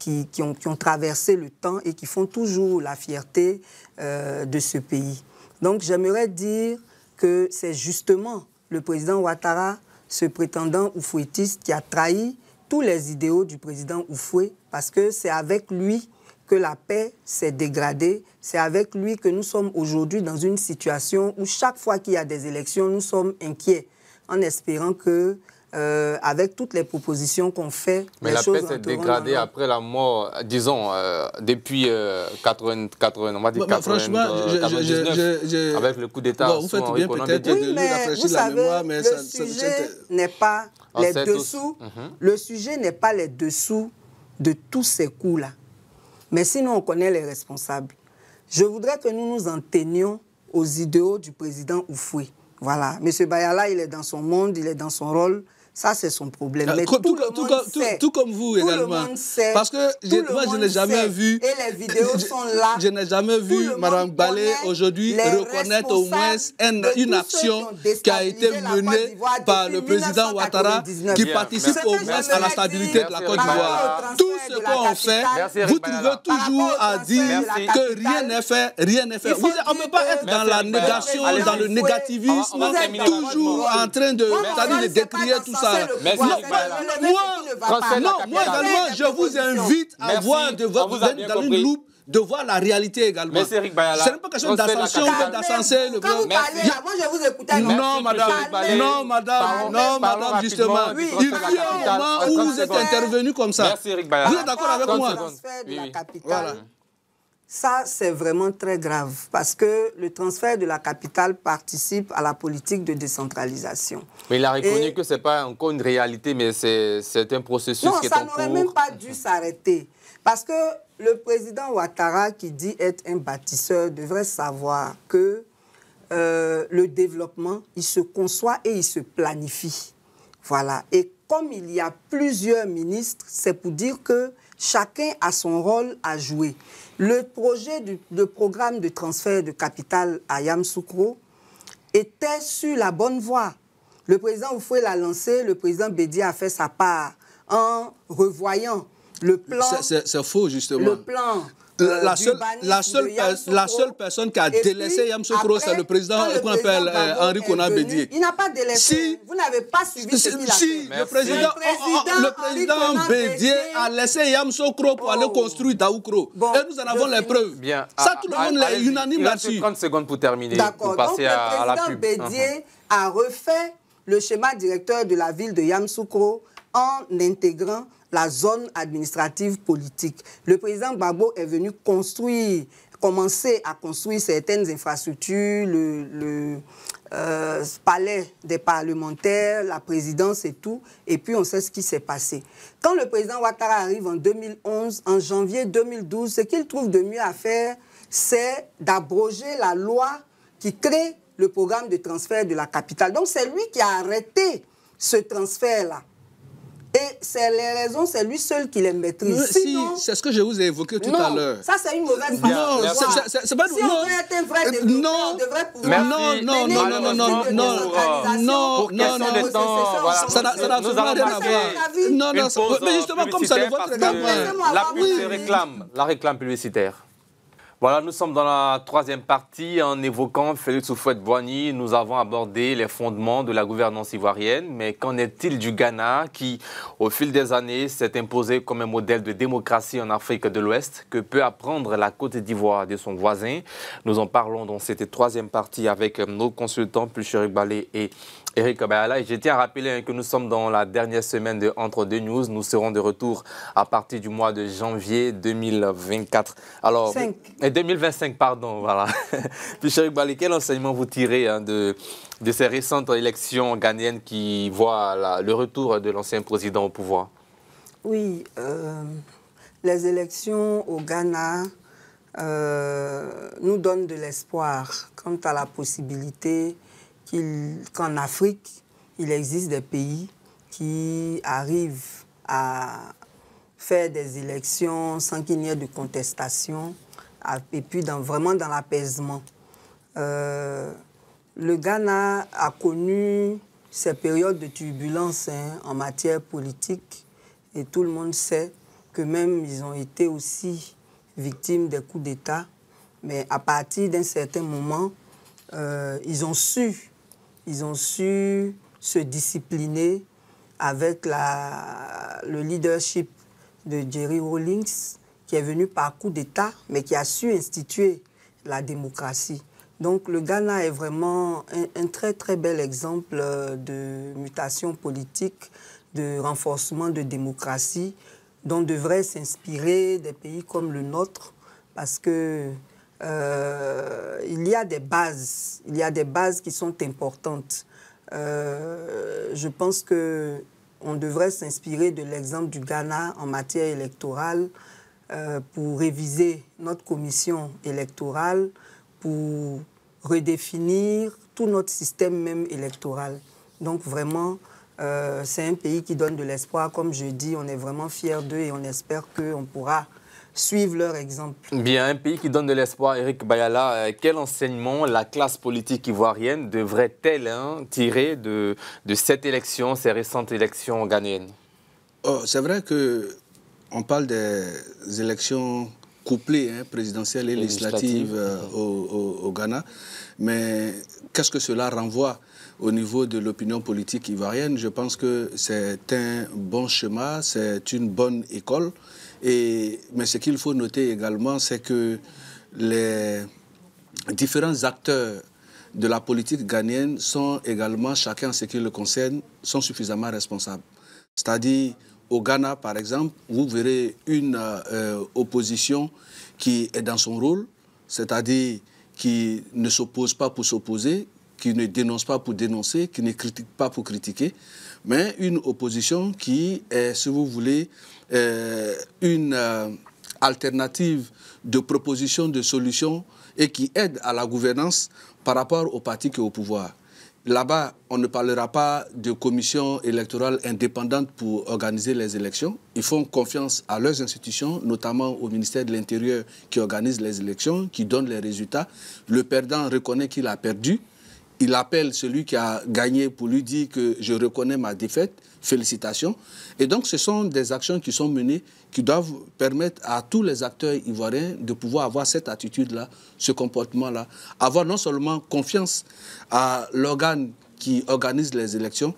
ont traversé le temps et qui font toujours la fierté de ce pays. Donc j'aimerais dire que c'est justement le président Ouattara, ce prétendant oufouettiste, qui a trahi tous les idéaux du président Houphouët, parce que c'est avec lui que la paix s'est dégradée, c'est avec lui que nous sommes aujourd'hui dans une situation où chaque fois qu'il y a des élections, nous sommes inquiets, en espérant que, avec toutes les propositions qu'on fait, mais les la choses paix s'est dégradée après la mort, disons, depuis 80, on va dire 99, avec le coup d'État. Bon, vous faites bien peut-être de lui rafraîchir la mémoire, mais le sujet n'est pas les dessous. Le sujet n'est pas les dessous de tous ces coups-là. Mais sinon, on connaît les responsables. Je voudrais que nous nous en tenions aux idéaux du président Houphouët. Voilà. M. Bayala, il est dans son monde, il est dans son rôle. Ça, c'est son problème. Mais tout comme vous également. Parce que moi, je n'ai jamais vu... Et les vidéos sont là. Je n'ai jamais vu Mme Balé aujourd'hui reconnaître au moins une action qui a été menée par le président Ouattara qui participe au moins à la stabilité de la Côte d'Ivoire. Tout ce qu'on fait, vous trouvez toujours à dire que rien n'est fait, rien n'est fait. On ne peut pas être dans la négation, dans le négativisme, toujours en train de décrier tout ça. Moi également, je vous invite à voir dans une loupe de voir la réalité également. Merci Eric Bayala. Ce n'est pas question d'ascension ou d'ascenser le quand vous parlez, moi je vous écoute. Non, madame, justement. Il y a un moment où vous êtes intervenu comme ça. Merci Eric Bayala. Vous êtes d'accord avec moi? Le transfert de la capitale, ça c'est vraiment très grave parce que le transfert de la capitale participe à la politique de décentralisation. Mais il a reconnu que ce n'est pas encore une réalité, mais c'est un processus qui est en cours. Non, ça n'aurait même pas dû s'arrêter. Parce que le président Ouattara, qui dit être un bâtisseur, devrait savoir que le développement, il se conçoit et il se planifie. Voilà. Et comme il y a plusieurs ministres, c'est pour dire que chacun a son rôle à jouer. Le projet de programme de transfert de capital à Yamoussoukro était sur la bonne voie. Le président Oufoué l'a lancé, le président Bédié a fait sa part en revoyant le plan. C'est faux, justement. Le plan. La seule personne qui a délaissé Yamoussoukro, c'est le président qu'on appelle Henri Konan Bédié. Il n'a pas délaissé. Vous n'avez pas suivi ce qu'il a fait. Le président Bédié a laissé Yamoussoukro pour aller construire Daoukro. Et nous en avons les preuves. Bien. Ça, tout le monde est unanime là-dessus. Il reste 30 secondes pour terminer. D'accord. Donc le président Bédié a refait le schéma directeur de la ville de Yamoussoukro en intégrant la zone administrative politique. Le président Gbagbo est venu commencer à construire certaines infrastructures, le palais des parlementaires, la présidence et tout, et puis on sait ce qui s'est passé. Quand le président Ouattara arrive en 2011, en janvier 2012, ce qu'il trouve de mieux à faire, c'est d'abroger la loi qui crée le programme de transfert de la capitale. Donc c'est lui qui a arrêté ce transfert-là. Et c'est les raisons, c'est lui seul qui les maîtrise. Sinon, c'est ce que je vous ai évoqué tout à l'heure. Ça, c'est une mauvaise façon de voir. C'est pas... Si on veut être un vrai développeur, on devrait pouvoir... Ça n'a absolument rien à voir. Mais justement, comme ça, le vote la réclame publicitaire. Voilà, nous sommes dans la troisième partie en évoquant Félix Houphouët-Boigny. Nous avons abordé les fondements de la gouvernance ivoirienne. Mais qu'en est-il du Ghana qui, au fil des années, s'est imposé comme un modèle de démocratie en Afrique de l'Ouest? Que peut apprendre la Côte d'Ivoire de son voisin? Nous en parlons dans cette troisième partie avec nos consultants, Pulchérik Balé et Eric Bayala. Et je tiens à rappeler que nous sommes dans la dernière semaine de Entre deux News. Nous serons de retour à partir du mois de janvier 2024. Alors, 2025, pardon, voilà. Puis, Chérik Balé, quel enseignement vous tirez de ces récentes élections ghanéennes qui voient le retour de l'ancien président au pouvoir? Oui, les élections au Ghana nous donnent de l'espoir quant à la possibilité qu'en Afrique, il existe des pays qui arrivent à faire des élections sans qu'il n'y ait de contestation et puis vraiment dans l'apaisement. Le Ghana a connu ces périodes de turbulence en matière politique et tout le monde sait que même ils ont été aussi victimes des coups d'État, mais à partir d'un certain moment, ils ont su se discipliner avec le leadership de Jerry Rawlings, qui est venu par coup d'État, mais qui a su instituer la démocratie. Donc le Ghana est vraiment un très très bel exemple de mutation politique, de renforcement de démocratie, dont devraient s'inspirer des pays comme le nôtre, parce que il y a des bases qui sont importantes. Je pense qu'on devrait s'inspirer de l'exemple du Ghana en matière électorale pour réviser notre commission électorale, pour redéfinir tout notre système même électoral. Donc vraiment, C'est un pays qui donne de l'espoir. Comme je dis, on est vraiment fiers d'eux et on espère qu'on pourra suivre leur exemple. Bien, un pays qui donne de l'espoir, Eric Bayala, quel enseignement la classe politique ivoirienne devrait-elle tirer de cette élection, ces récentes élections ghanéennes? C'est vrai qu'on parle des élections couplées, présidentielles et législatives au Ghana, mais qu'est-ce que cela renvoie au niveau de l'opinion politique ivoirienne? Je pense que c'est un bon schéma, c'est une bonne école. Mais ce qu'il faut noter également, c'est que les différents acteurs de la politique ghanéenne sont également, chacun en ce qui le concerne, sont suffisamment responsables. C'est-à-dire, au Ghana, par exemple, vous verrez une opposition qui est dans son rôle, c'est-à-dire qui ne s'oppose pas pour s'opposer, qui ne dénonce pas pour dénoncer, qui ne critique pas pour critiquer, mais une opposition qui est, si vous voulez, une alternative de proposition de solutions et qui aide à la gouvernance par rapport au parti qui est au pouvoir. Là-bas, on ne parlera pas de commission électorale indépendante pour organiser les élections. Ils font confiance à leurs institutions, notamment au ministère de l'Intérieur qui organise les élections, qui donne les résultats. Le perdant reconnaît qu'il a perdu. Il appelle celui qui a gagné pour lui dire que je reconnais ma défaite, félicitations. Et donc ce sont des actions qui sont menées, qui doivent permettre à tous les acteurs ivoiriens de pouvoir avoir cette attitude-là, ce comportement-là, avoir non seulement confiance à l'organe qui organise les élections,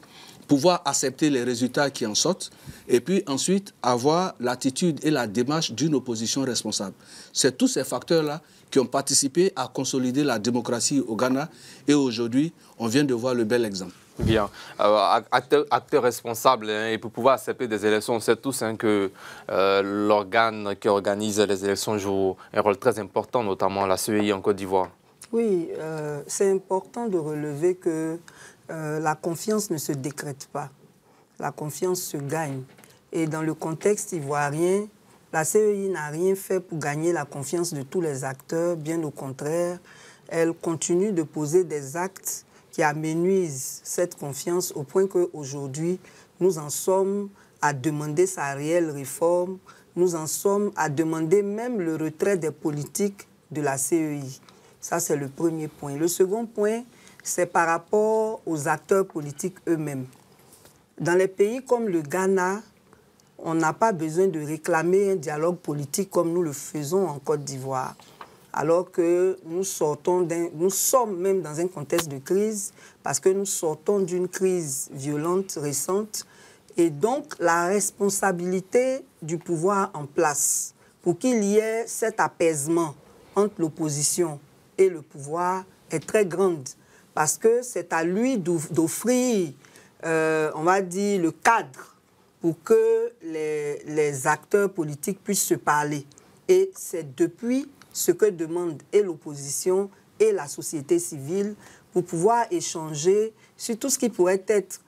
pouvoir accepter les résultats qui en sortent, et puis ensuite avoir l'attitude et la démarche d'une opposition responsable. C'est tous ces facteurs-là qui ont participé à consolider la démocratie au Ghana, et aujourd'hui, on vient de voir le bel exemple. Bien. Acteurs responsables, et pour pouvoir accepter des élections, on sait tous que l'organe qui organise les élections joue un rôle très important, notamment la CEI en Côte d'Ivoire. Oui, c'est important de relever que la confiance ne se décrète pas. La confiance se gagne. Et dans le contexte ivoirien, la CEI n'a rien fait pour gagner la confiance de tous les acteurs. Bien au contraire, elle continue de poser des actes qui amenuisent cette confiance au point qu'aujourd'hui, nous en sommes à demander sa réelle réforme. Nous en sommes à demander même le retrait des politiques de la CEI. Ça, c'est le premier point. Le second point, c'est par rapport aux acteurs politiques eux-mêmes. Dans les pays comme le Ghana, on n'a pas besoin de réclamer un dialogue politique comme nous le faisons en Côte d'Ivoire. Alors que nous sommes même dans un contexte de crise, parce que nous sortons d'une crise violente récente. Et donc, la responsabilité du pouvoir en place, pour qu'il y ait cet apaisement entre l'opposition et le pouvoir, est très grande. Parce que c'est à lui d'offrir, on va dire, le cadre pour que les acteurs politiques puissent se parler. Et c'est depuis ce que demandent et l'opposition et la société civile pour pouvoir échanger sur tout ce qui pourrait être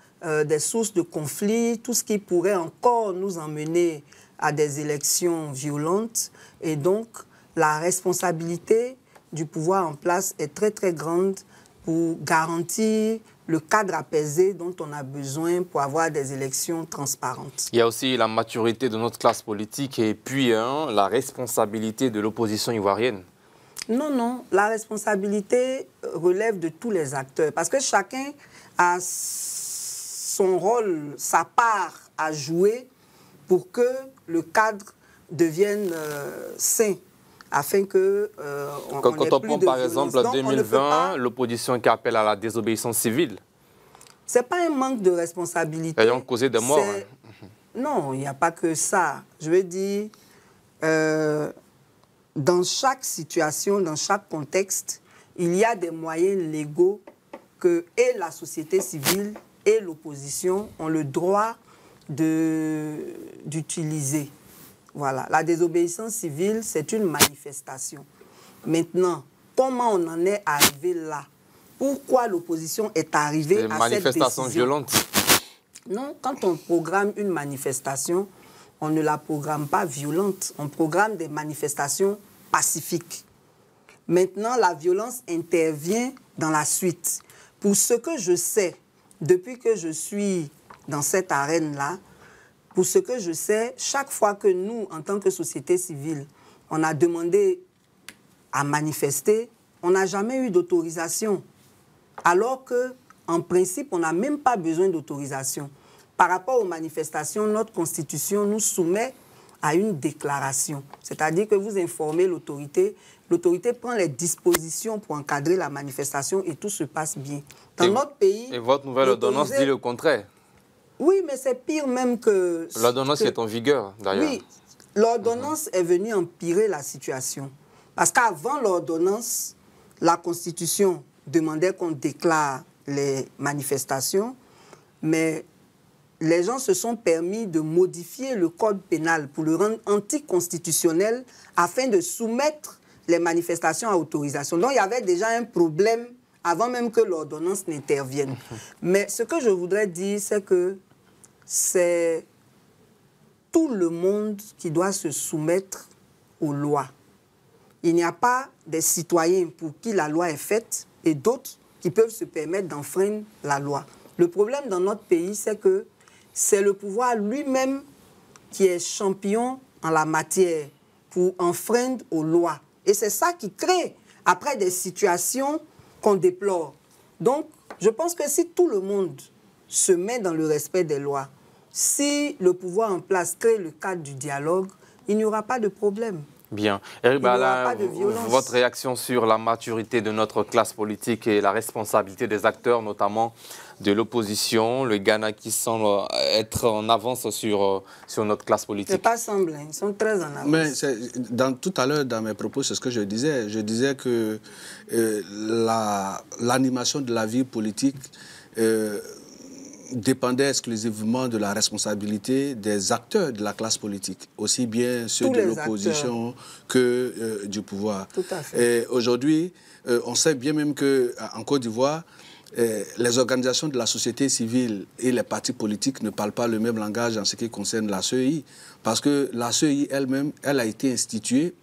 des sources de conflits, tout ce qui pourrait encore nous emmener à des élections violentes. Et donc, la responsabilité du pouvoir en place est très, très grande pour garantir le cadre apaisé dont on a besoin pour avoir des élections transparentes. Il y a aussi la maturité de notre classe politique et puis la responsabilité de l'opposition ivoirienne. Non, non, la responsabilité relève de tous les acteurs parce que chacun a son rôle, sa part à jouer pour que le cadre devienne sain. Afin que quand on prend par exemple en 2020, l'opposition qui appelle à la désobéissance civile. Ce n'est pas un manque de responsabilité. Ayant causé des morts. Non, il n'y a pas que ça. Je veux dire, dans chaque situation, dans chaque contexte, il y a des moyens légaux que et la société civile et l'opposition ont le droit d'utiliser. Voilà, la désobéissance civile, c'est une manifestation. Maintenant, comment on en est arrivé là? Pourquoi l'opposition est arrivée à cette décision? Manifestation violente. Non, quand on programme une manifestation, on ne la programme pas violente. On programme des manifestations pacifiques. Maintenant, la violence intervient dans la suite. Pour ce que je sais, depuis que je suis dans cette arène-là. Pour ce que je sais, chaque fois que nous, en tant que société civile, on a demandé à manifester, on n'a jamais eu d'autorisation. Alors qu'en principe, on n'a même pas besoin d'autorisation. Par rapport aux manifestations, notre Constitution nous soumet à une déclaration. C'est-à-dire que vous informez l'autorité, l'autorité prend les dispositions pour encadrer la manifestation et tout se passe bien. Dans notre pays... Et votre nouvelle ordonnance dit le contraire. Oui, mais c'est pire même que... L'ordonnance est en vigueur, d'ailleurs. Oui, l'ordonnance est venue empirer la situation. Parce qu'avant l'ordonnance, la Constitution demandait qu'on déclare les manifestations, mais les gens se sont permis de modifier le code pénal pour le rendre anticonstitutionnel afin de soumettre les manifestations à autorisation. Donc, il y avait déjà un problème avant même que l'ordonnance n'intervienne. Mais ce que je voudrais dire, c'est que c'est tout le monde qui doit se soumettre aux lois. Il n'y a pas des citoyens pour qui la loi est faite et d'autres qui peuvent se permettre d'enfreindre la loi. Le problème dans notre pays, c'est que c'est le pouvoir lui-même qui est champion en la matière pour enfreindre aux lois. Et c'est ça qui crée après des situations qu'on déplore. Donc, je pense que si tout le monde se met dans le respect des lois, si le pouvoir en place crée le cadre du dialogue, il n'y aura pas de problème. Bien. Eric Bala, votre réaction sur la maturité de notre classe politique et la responsabilité des acteurs, notamment de l'opposition, le Ghana qui semble être en avance sur notre classe politique. C'est pas semble, ils sont très en avance. Mais tout à l'heure, dans mes propos, c'est ce que je disais. Je disais que l'animation de la vie politique dépendait exclusivement de la responsabilité des acteurs de la classe politique, aussi bien ceux de l'opposition que du pouvoir. Tout à fait. Et aujourd'hui, on sait bien même qu'en Côte d'Ivoire, les organisations de la société civile et les partis politiques ne parlent pas le même langage en ce qui concerne la CEI, parce que la CEI elle-même, elle a été instituée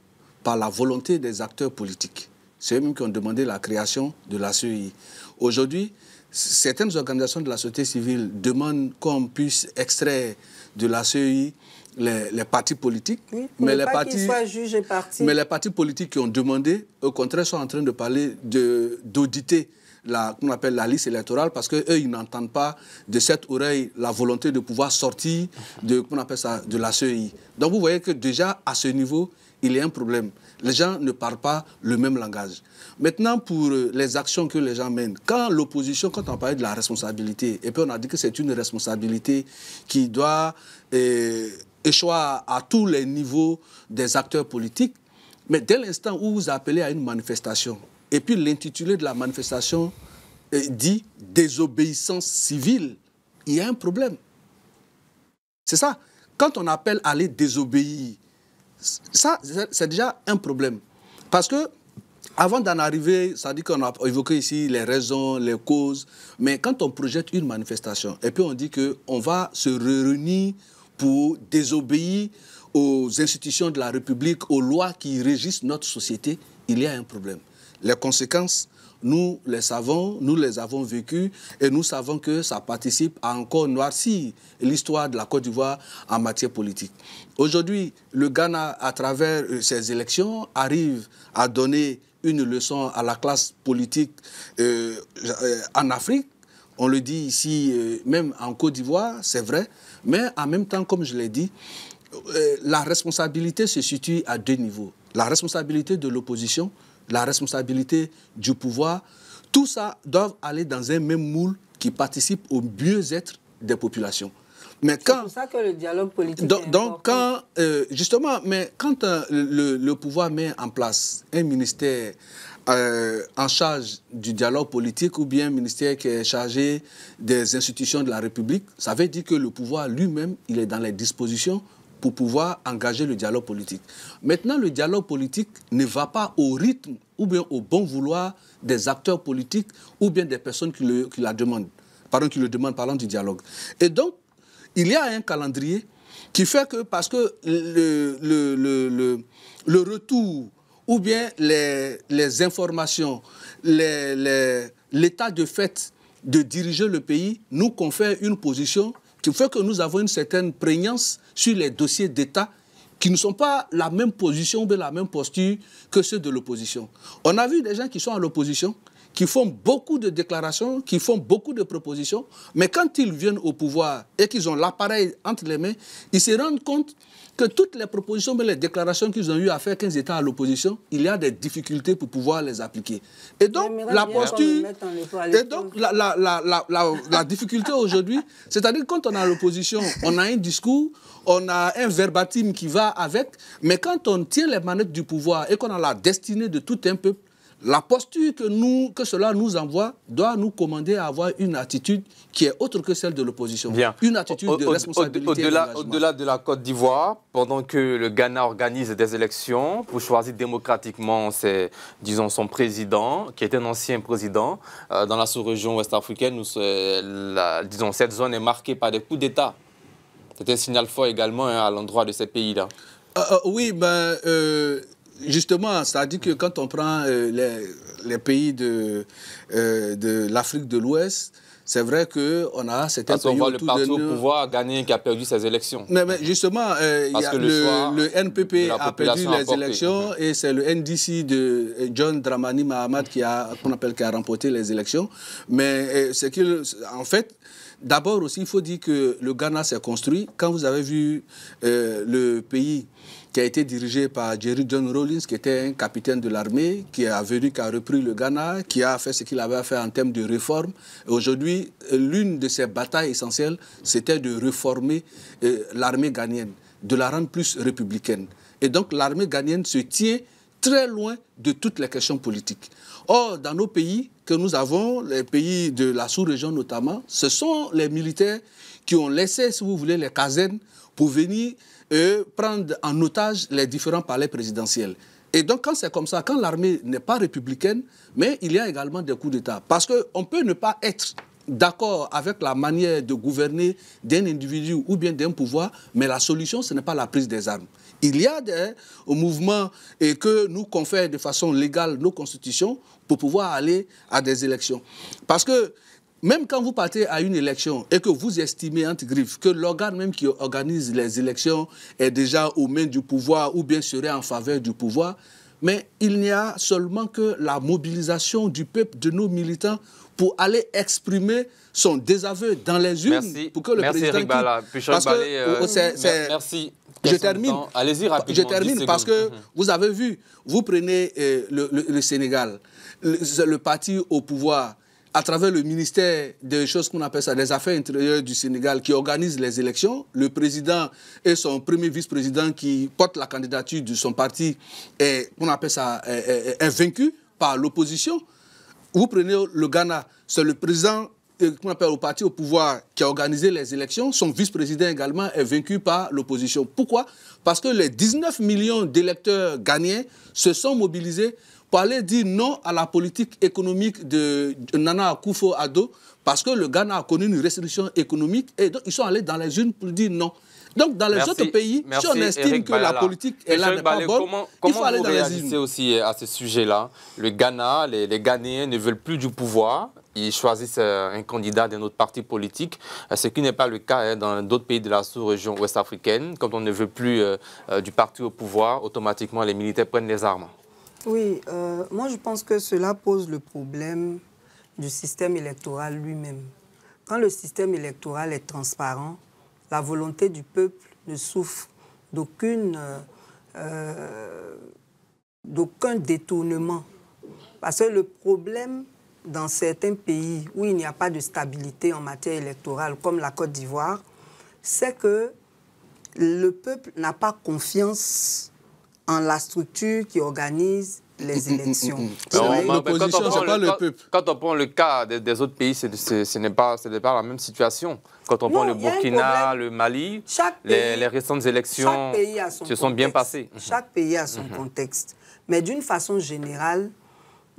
par la volonté des acteurs politiques. C'est eux-mêmes qui ont demandé la création de la CEI. Aujourd'hui, certaines organisations de la société civile demandent qu'on puisse extraire de la CEI les partis politiques. Oui, mais les partis politiques qui ont demandé, au contraire, sont en train de parler d'auditer qu'on appelle la liste électorale, parce qu'eux, ils n'entendent pas de cette oreille la volonté de pouvoir sortir de la CEI. Donc vous voyez que déjà, à ce niveau, il y a un problème. Les gens ne parlent pas le même langage. Maintenant, pour les actions que les gens mènent, quand on parlait de la responsabilité, et puis on a dit que c'est une responsabilité qui doit échoir à tous les niveaux des acteurs politiques, mais dès l'instant où vous appelez à une manifestation, et puis l'intitulé de la manifestation dit « désobéissance civile », il y a un problème. C'est ça. Quand on appelle à aller désobéir, ça, c'est déjà un problème. Parce que, avant d'en arriver, ça dit qu'on a évoqué ici les raisons, les causes, mais quand on projette une manifestation, et puis on dit qu'on va se réunir pour désobéir aux institutions de la République, aux lois qui régissent notre société, il y a un problème. Les conséquences, nous les avons vécues et nous savons que ça participe à encore noircir l'histoire de la Côte d'Ivoire en matière politique. Aujourd'hui, le Ghana, à travers ses élections, arrive à donner une leçon à la classe politique en Afrique. On le dit ici, même en Côte d'Ivoire, c'est vrai. Mais en même temps, comme je l'ai dit, la responsabilité se situe à deux niveaux. La responsabilité de l'opposition, la responsabilité du pouvoir, tout ça doit aller dans un même moule qui participe au mieux-être des populations. C'est pour ça que le dialogue politique est important. Justement, mais quand le pouvoir met en place un ministère en charge du dialogue politique ou bien un ministère qui est chargé des institutions de la République, ça veut dire que le pouvoir lui-même, il est dans les dispositions pour pouvoir engager le dialogue politique. Maintenant, le dialogue politique ne va pas au rythme ou bien au bon vouloir des acteurs politiques ou bien des personnes qui le demandent, parlant du dialogue. Et donc, il y a un calendrier qui fait que, parce que le retour ou bien les informations, l'état de fait de diriger le pays nous confère une position qui fait que nous avons une certaine prégnance sur les dossiers d'État qui ne sont pas la même position ou la même posture que ceux de l'opposition. On a vu des gens qui sont à l'opposition, qui font beaucoup de déclarations, qui font beaucoup de propositions, mais quand ils viennent au pouvoir et qu'ils ont l'appareil entre les mains, ils se rendent compte que toutes les propositions, mais les déclarations qu'ils ont eu à faire quand ils étaient à l'opposition, il y a des difficultés pour pouvoir les appliquer. Et donc, la posture... Et donc, la difficulté aujourd'hui, c'est-à-dire quand on est à l'opposition, on a un discours, on a un verbatim qui va avec, mais quand on tient les manettes du pouvoir et qu'on a la destinée de tout un peuple, la posture que cela nous envoie doit nous commander à avoir une attitude qui est autre que celle de l'opposition. Une attitude de responsabilité. Au-delà de la Côte d'Ivoire, pendant que le Ghana organise des élections pour choisir démocratiquement disons, son président, qui est un ancien président, dans la sous-région ouest-africaine, disons, cette zone est marquée par des coups d'État. C'est un signal fort également à l'endroit de ces pays-là. Oui, justement, ça dit que quand on prend les pays de l'Afrique de l'Ouest, c'est vrai qu'on a certains pays autour de nous. Parce qu'on voit le parti au pouvoir gagner qui a perdu ses élections. Mais justement, le NPP a perdu les élections et c'est le NDC de John Dramani Mahama qui a remporté les élections. Mais c'est qu'en fait, d'abord aussi, il faut dire que le Ghana s'est construit. Quand vous avez vu le pays qui a été dirigé par Jerry John Rawlings, qui était un capitaine de l'armée, qui a repris le Ghana, qui a fait ce qu'il avait à faire en termes de réforme. Aujourd'hui, l'une de ses batailles essentielles, c'était de réformer l'armée ghanéenne, de la rendre plus républicaine. Et donc, l'armée ghanéenne se tient très loin de toutes les questions politiques. Or, dans nos pays que nous avons, les pays de la sous-région notamment, ce sont les militaires qui ont laissé, si vous voulez, les casernes pour venir prendre en otage les différents palais présidentiels. Et donc, quand c'est comme ça, quand l'armée n'est pas républicaine, mais il y a également des coups d'État. Parce qu'on peut ne pas être d'accord avec la manière de gouverner d'un individu ou bien d'un pouvoir, mais la solution, ce n'est pas la prise des armes. Il y a des mouvements que nous confèrent de façon légale nos constitutions pour pouvoir aller à des élections. Parce que même quand vous partez à une élection et que vous estimez, entre griffes, que l'organe même qui organise les élections est déjà aux mains du pouvoir ou bien serait en faveur du pouvoir, mais il n'y a seulement que la mobilisation du peuple, de nos militants, pour aller exprimer son désaveu dans les urnes pour que le président Eric Bala. Merci. Je termine. Allez-y rapidement. Je termine parce que vous avez vu, vous prenez le Sénégal, le parti au pouvoir, à travers le ministère des choses qu'on appelle ça, des Affaires intérieures du Sénégal, qui organise les élections. Le président et son premier vice-président qui porte la candidature de son parti est vaincu par l'opposition. Vous prenez le Ghana, c'est le président qu'on appelle au parti au pouvoir qui a organisé les élections. Son vice-président également est vaincu par l'opposition. Pourquoi? Parce que les 19 millions d'électeurs ghanéens se sont mobilisés pour aller dire non à la politique économique de Nana Akufo-Addo, parce que le Ghana a connu une restriction économique et donc ils sont allés dans les urnes pour dire non. Donc dans les autres pays, si on estime que la politique est là n'est pas bonne, il faut aller dans les urnes. Comment vous réagissez aussi à ce sujet-là? Le Ghana, les Ghanéens ne veulent plus du pouvoir. Ils choisissent un candidat d'un autre parti politique, ce qui n'est pas le cas dans d'autres pays de la sous-région ouest-africaine. Quand on ne veut plus du parti au pouvoir, automatiquement les militaires prennent les armes. Oui, moi je pense que cela pose le problème du système électoral lui-même. Quand le système électoral est transparent, la volonté du peuple ne souffre d'aucun détournement. Parce que le problème dans certains pays où il n'y a pas de stabilité en matière électorale, comme la Côte d'Ivoire, c'est que le peuple n'a pas confiance en la structure qui organise les élections. L'opposition, c'est pas le peuple. Quand on prend le cas des autres pays, ce n'est pas la même situation. Quand on prend le Burkina, le Mali, les récentes élections se sont bien passées. Chaque pays a son contexte. Mais d'une façon générale,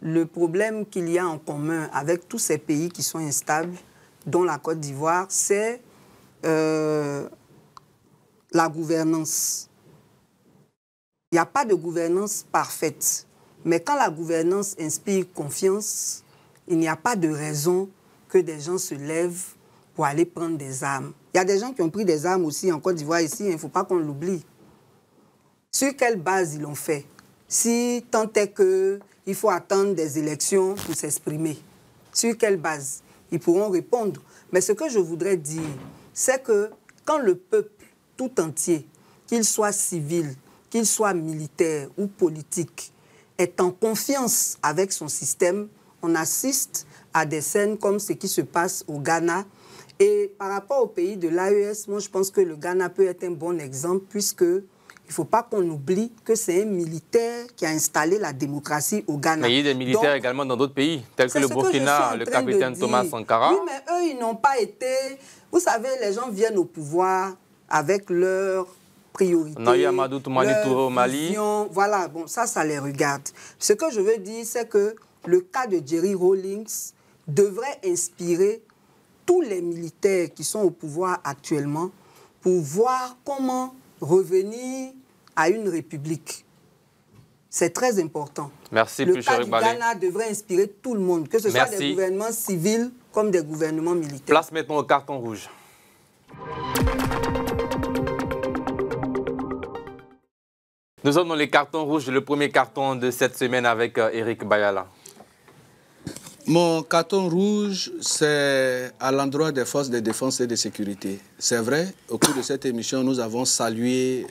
le problème qu'il y a en commun avec tous ces pays qui sont instables, dont la Côte d'Ivoire, c'est la gouvernance. Il n'y a pas de gouvernance parfaite. Mais quand la gouvernance inspire confiance, il n'y a pas de raison que des gens se lèvent pour aller prendre des armes. Il y a des gens qui ont pris des armes aussi en Côte d'Ivoire ici, il ne faut pas qu'on l'oublie. Sur quelle base ils l'ont fait? Si tant est qu'il faut attendre des élections pour s'exprimer, sur quelle base? Ils pourront répondre. Mais ce que je voudrais dire, c'est que quand le peuple tout entier, qu'il soit civil, qu'il soit militaire ou politique, est en confiance avec son système, on assiste à des scènes comme ce qui se passe au Ghana. Et par rapport au pays de l'AES, moi je pense que le Ghana peut être un bon exemple puisque il ne faut pas qu'on oublie que c'est un militaire qui a installé la démocratie au Ghana. Mais il y a des militaires également dans d'autres pays, tels que le Burkina, le capitaine Thomas Sankara. Oui, mais eux, ils n'ont pas été... Vous savez, les gens viennent au pouvoir avec leurs priorités. On a eu Amadou Toumani Touré au Mali. Voilà, bon, ça les regarde. Ce que je veux dire, c'est que le cas de Jerry Rawlings devrait inspirer tous les militaires qui sont au pouvoir actuellement pour voir comment revenir à une république. C'est très important. Merci, le cas du Ghana devrait inspirer tout le monde, que ce soit des gouvernements civils comme des gouvernements militaires. Place maintenant au carton rouge. Nous sommes dans les cartons rouges, le premier carton de cette semaine avec Eric Bayala. Mon carton rouge, c'est à l'endroit des forces de défense et de sécurité. C'est vrai, au cours de cette émission, nous avons salué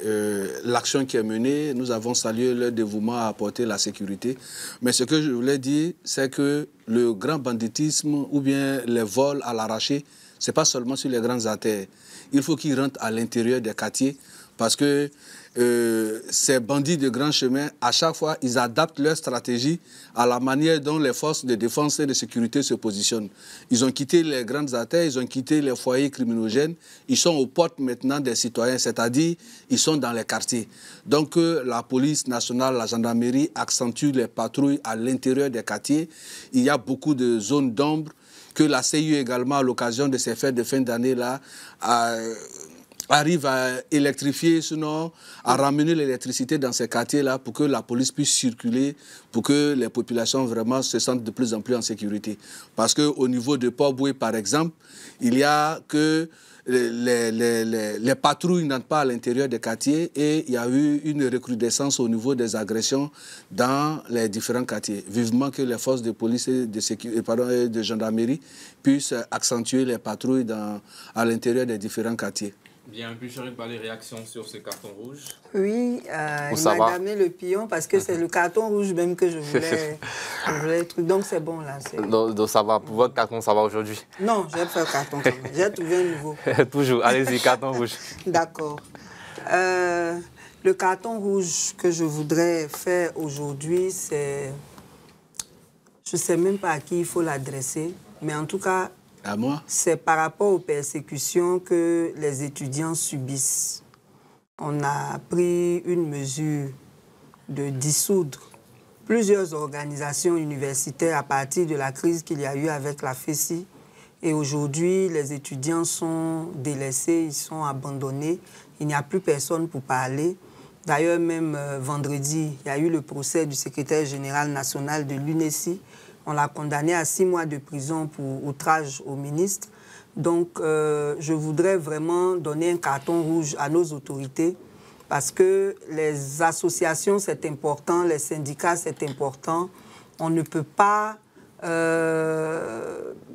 l'action qui est menée, nous avons salué leur dévouement à apporter la sécurité. Mais ce que je voulais dire, c'est que le grand banditisme ou bien les vols à l'arraché, ce n'est pas seulement sur les grandes artères. Il faut qu'ils rentrent à l'intérieur des quartiers parce que ces bandits de grand chemin, à chaque fois, ils adaptent leur stratégie à la manière dont les forces de défense et de sécurité se positionnent. Ils ont quitté les grandes artères, ils ont quitté les foyers criminogènes, ils sont aux portes maintenant des citoyens, c'est-à-dire ils sont dans les quartiers. Donc la police nationale, la gendarmerie accentue les patrouilles à l'intérieur des quartiers. Il y a beaucoup de zones d'ombre que la CIU également, à l'occasion de ces fêtes de fin d'année-là, arrive à électrifier, sinon à ramener l'électricité dans ces quartiers-là pour que la police puisse circuler, pour que les populations vraiment se sentent de plus en plus en sécurité. Parce qu'au niveau de Port-Boué, par exemple, il y a que les patrouilles n'entrent pas à l'intérieur des quartiers et il y a eu une recrudescence au niveau des agressions dans les différents quartiers. Vivement que les forces de police et de gendarmerie puissent accentuer les patrouilles à l'intérieur des différents quartiers. Bien, puis Eric Bayala, les réactions sur ce carton rouge? Oui, il m'a damé le pion parce que c'est le carton rouge même que je voulais donc c'est bon là. Donc ça va, pour votre carton, ça va aujourd'hui? Non, je vais faire carton quand même. J'ai trouvé un nouveau. Toujours, allez-y, carton rouge. D'accord. Le carton rouge que je voudrais faire aujourd'hui, c'est... Je ne sais même pas à qui il faut l'adresser, mais en tout cas... À moi? C'est par rapport aux persécutions que les étudiants subissent. On a pris une mesure de dissoudre plusieurs organisations universitaires à partir de la crise qu'il y a eu avec la FESI. Et aujourd'hui, les étudiants sont délaissés, ils sont abandonnés. Il n'y a plus personne pour parler. D'ailleurs, même vendredi, il y a eu le procès du secrétaire général national de l'UNESI. On l'a condamné à 6 mois de prison pour outrage au ministre. Donc, je voudrais vraiment donner un carton rouge à nos autorités parce que les associations, c'est important, les syndicats, c'est important. On ne peut pas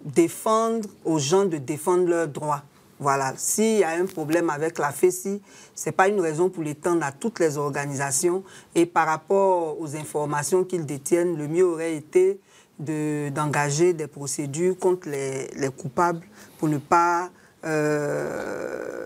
défendre aux gens de défendre leurs droits. Voilà, s'il y a un problème avec la FESI, ce n'est pas une raison pour l'étendre à toutes les organisations. Et par rapport aux informations qu'ils détiennent, le mieux aurait été d'engager des procédures contre les coupables pour ne pas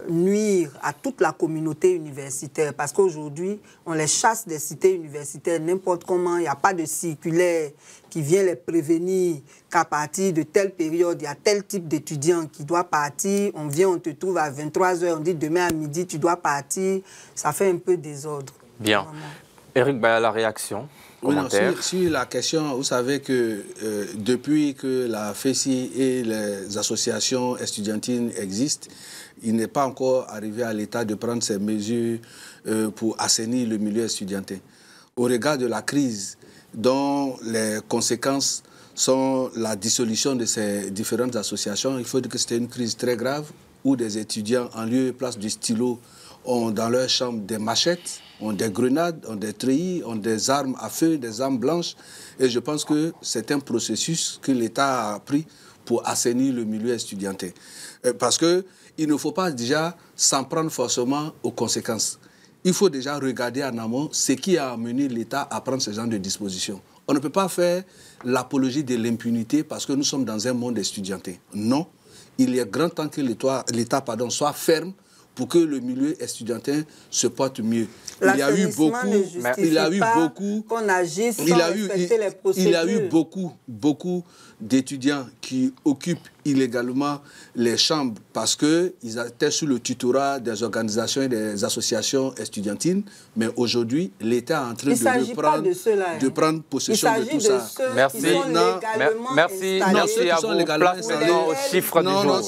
nuire à toute la communauté universitaire. Parce qu'aujourd'hui, on les chasse des cités universitaires n'importe comment. Il n'y a pas de circulaire qui vient les prévenir qu'à partir de telle période, il y a tel type d'étudiant qui doit partir. On vient, on te trouve à 23 h, on dit demain à midi, tu dois partir. Ça fait un peu désordre. Bien. Vraiment. Eric Bayala, la réaction? Oui, non, sur la question, vous savez que depuis que la FESI et les associations estudiantines existent, il n'est pas encore arrivé à l'État de prendre ces mesures pour assainir le milieu estudiantin. Au regard de la crise dont les conséquences sont la dissolution de ces différentes associations, il faut dire que c'était une crise très grave où des étudiants, en lieu et place du stylo, ont dans leur chambre des machettes, ont des grenades, ont des treillis, ont des armes à feu, des armes blanches. Et je pense que c'est un processus que l'État a pris pour assainir le milieu estudiantin. Parce qu'il ne faut pas déjà s'en prendre forcément aux conséquences. Il faut déjà regarder en amont ce qui a amené l'État à prendre ce genre de dispositions. On ne peut pas faire l'apologie de l'impunité parce que nous sommes dans un monde estudiantin. Non, il est grand temps que l'État soit ferme pour que le milieu estudiantin se porte mieux. Il y a eu beaucoup d'étudiants qui occupent illégalement les chambres parce qu'ils étaient sous le tutorat des organisations et des associations estudiantines. Mais aujourd'hui, l'État est en train de prendre possession de tout ça. Merci. Merci à vous. Place maintenant au chiffre du jour.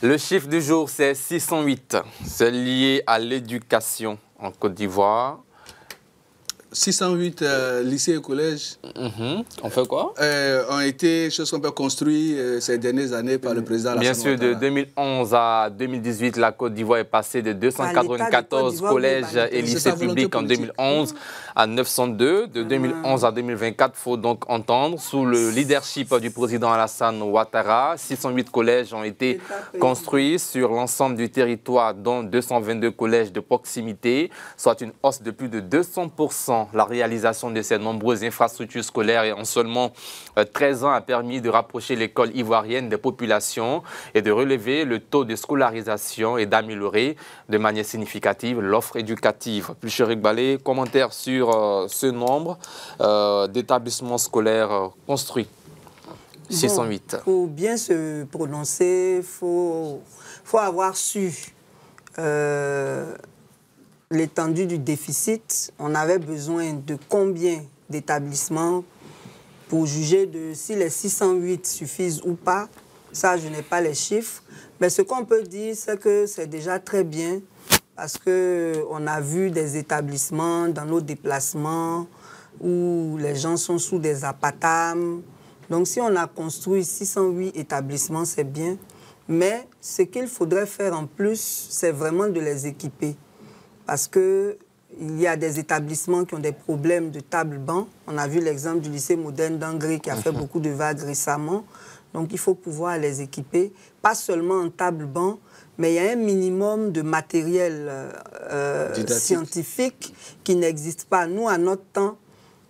Le chiffre du jour, c'est 608. C'est lié à l'éducation en Côte d'Ivoire. 608 lycées et collèges. On fait quoi? Ont été choses qu'on peut construire ces dernières années par le président Alassane Ouattara. Bien sûr, de 2011 à 2018, la Côte d'Ivoire est passée de 294 collèges et lycées publics en 2011 à 902. De 2011 à 2024, il faut donc entendre, sous le leadership du président Alassane Ouattara, 608 collèges ont été construits sur l'ensemble du territoire, dont 222 collèges de proximité, soit une hausse de plus de 200%. La réalisation de ces nombreuses infrastructures scolaires en seulement 13 ans a permis de rapprocher l'école ivoirienne des populations et de relever le taux de scolarisation et d'améliorer de manière significative l'offre éducative. Plus cher Iqbalé, commentaire sur ce nombre d'établissements scolaires construits. 608. Pour bien se prononcer, faut avoir su l'étendue du déficit. On avait besoin de combien d'établissements pour juger de si les 608 suffisent ou pas. Ça, je n'ai pas les chiffres. Mais ce qu'on peut dire, c'est que c'est déjà très bien parce qu'on a vu des établissements dans nos déplacements où les gens sont sous des apatams. Donc, si on a construit 608 établissements, c'est bien. Mais ce qu'il faudrait faire en plus, c'est vraiment de les équiper. Parce qu'il y a des établissements qui ont des problèmes de table-banc. On a vu l'exemple du lycée moderne d'Angré qui a fait beaucoup de vagues récemment. Donc, il faut pouvoir les équiper, pas seulement en table-banc, mais il y a un minimum de matériel scientifique qui n'existe pas. Nous, à notre temps,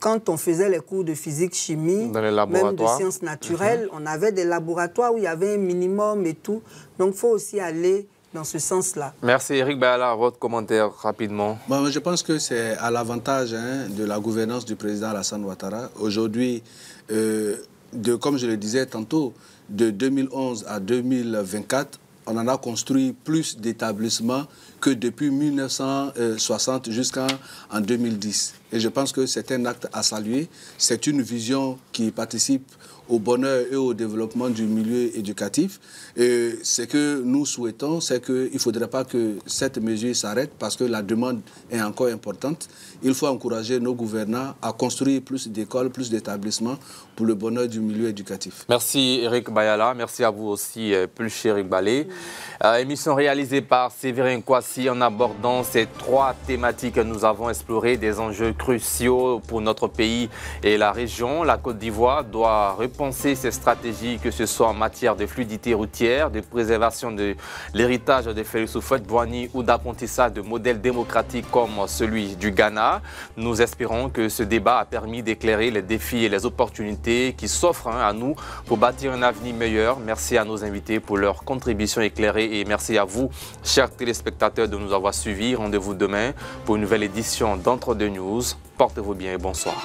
quand on faisait les cours de physique-chimie, même de sciences naturelles, on avait des laboratoires où il y avait un minimum et tout. Donc, il faut aussi aller dans ce sens-là. Merci Eric Bayala, votre commentaire rapidement. Bon, je pense que c'est à l'avantage de la gouvernance du président Alassane Ouattara. Aujourd'hui, comme je le disais tantôt, de 2011 à 2024, on en a construit plus d'établissements que depuis 1960 jusqu'en 2010. Et je pense que c'est un acte à saluer. C'est une vision qui participe au bonheur et au développement du milieu éducatif. Et ce que nous souhaitons, c'est qu'il ne faudrait pas que cette mesure s'arrête parce que la demande est encore importante. Il faut encourager nos gouvernants à construire plus d'écoles, plus d'établissements pour le bonheur du milieu éducatif. Merci Eric Bayala, merci à vous aussi, Pulcher Iqbalé. Émission réalisée par Séverin Kouassi en abordant ces 3 thématiques que nous avons explorées, des enjeux cruciaux pour notre pays et la région. La Côte d'Ivoire doit repenser ses stratégies, que ce soit en matière de fluidité routière, de préservation de l'héritage de Félix Houphouët-Boigny ou d'apprentissage de modèles démocratiques comme celui du Ghana. Nous espérons que ce débat a permis d'éclairer les défis et les opportunités qui s'offrent à nous pour bâtir un avenir meilleur. Merci à nos invités pour leur contribution éclairée et merci à vous, chers téléspectateurs, de nous avoir suivis. Rendez-vous demain pour une nouvelle édition d'Entre deux News. Portez-vous bien et bonsoir.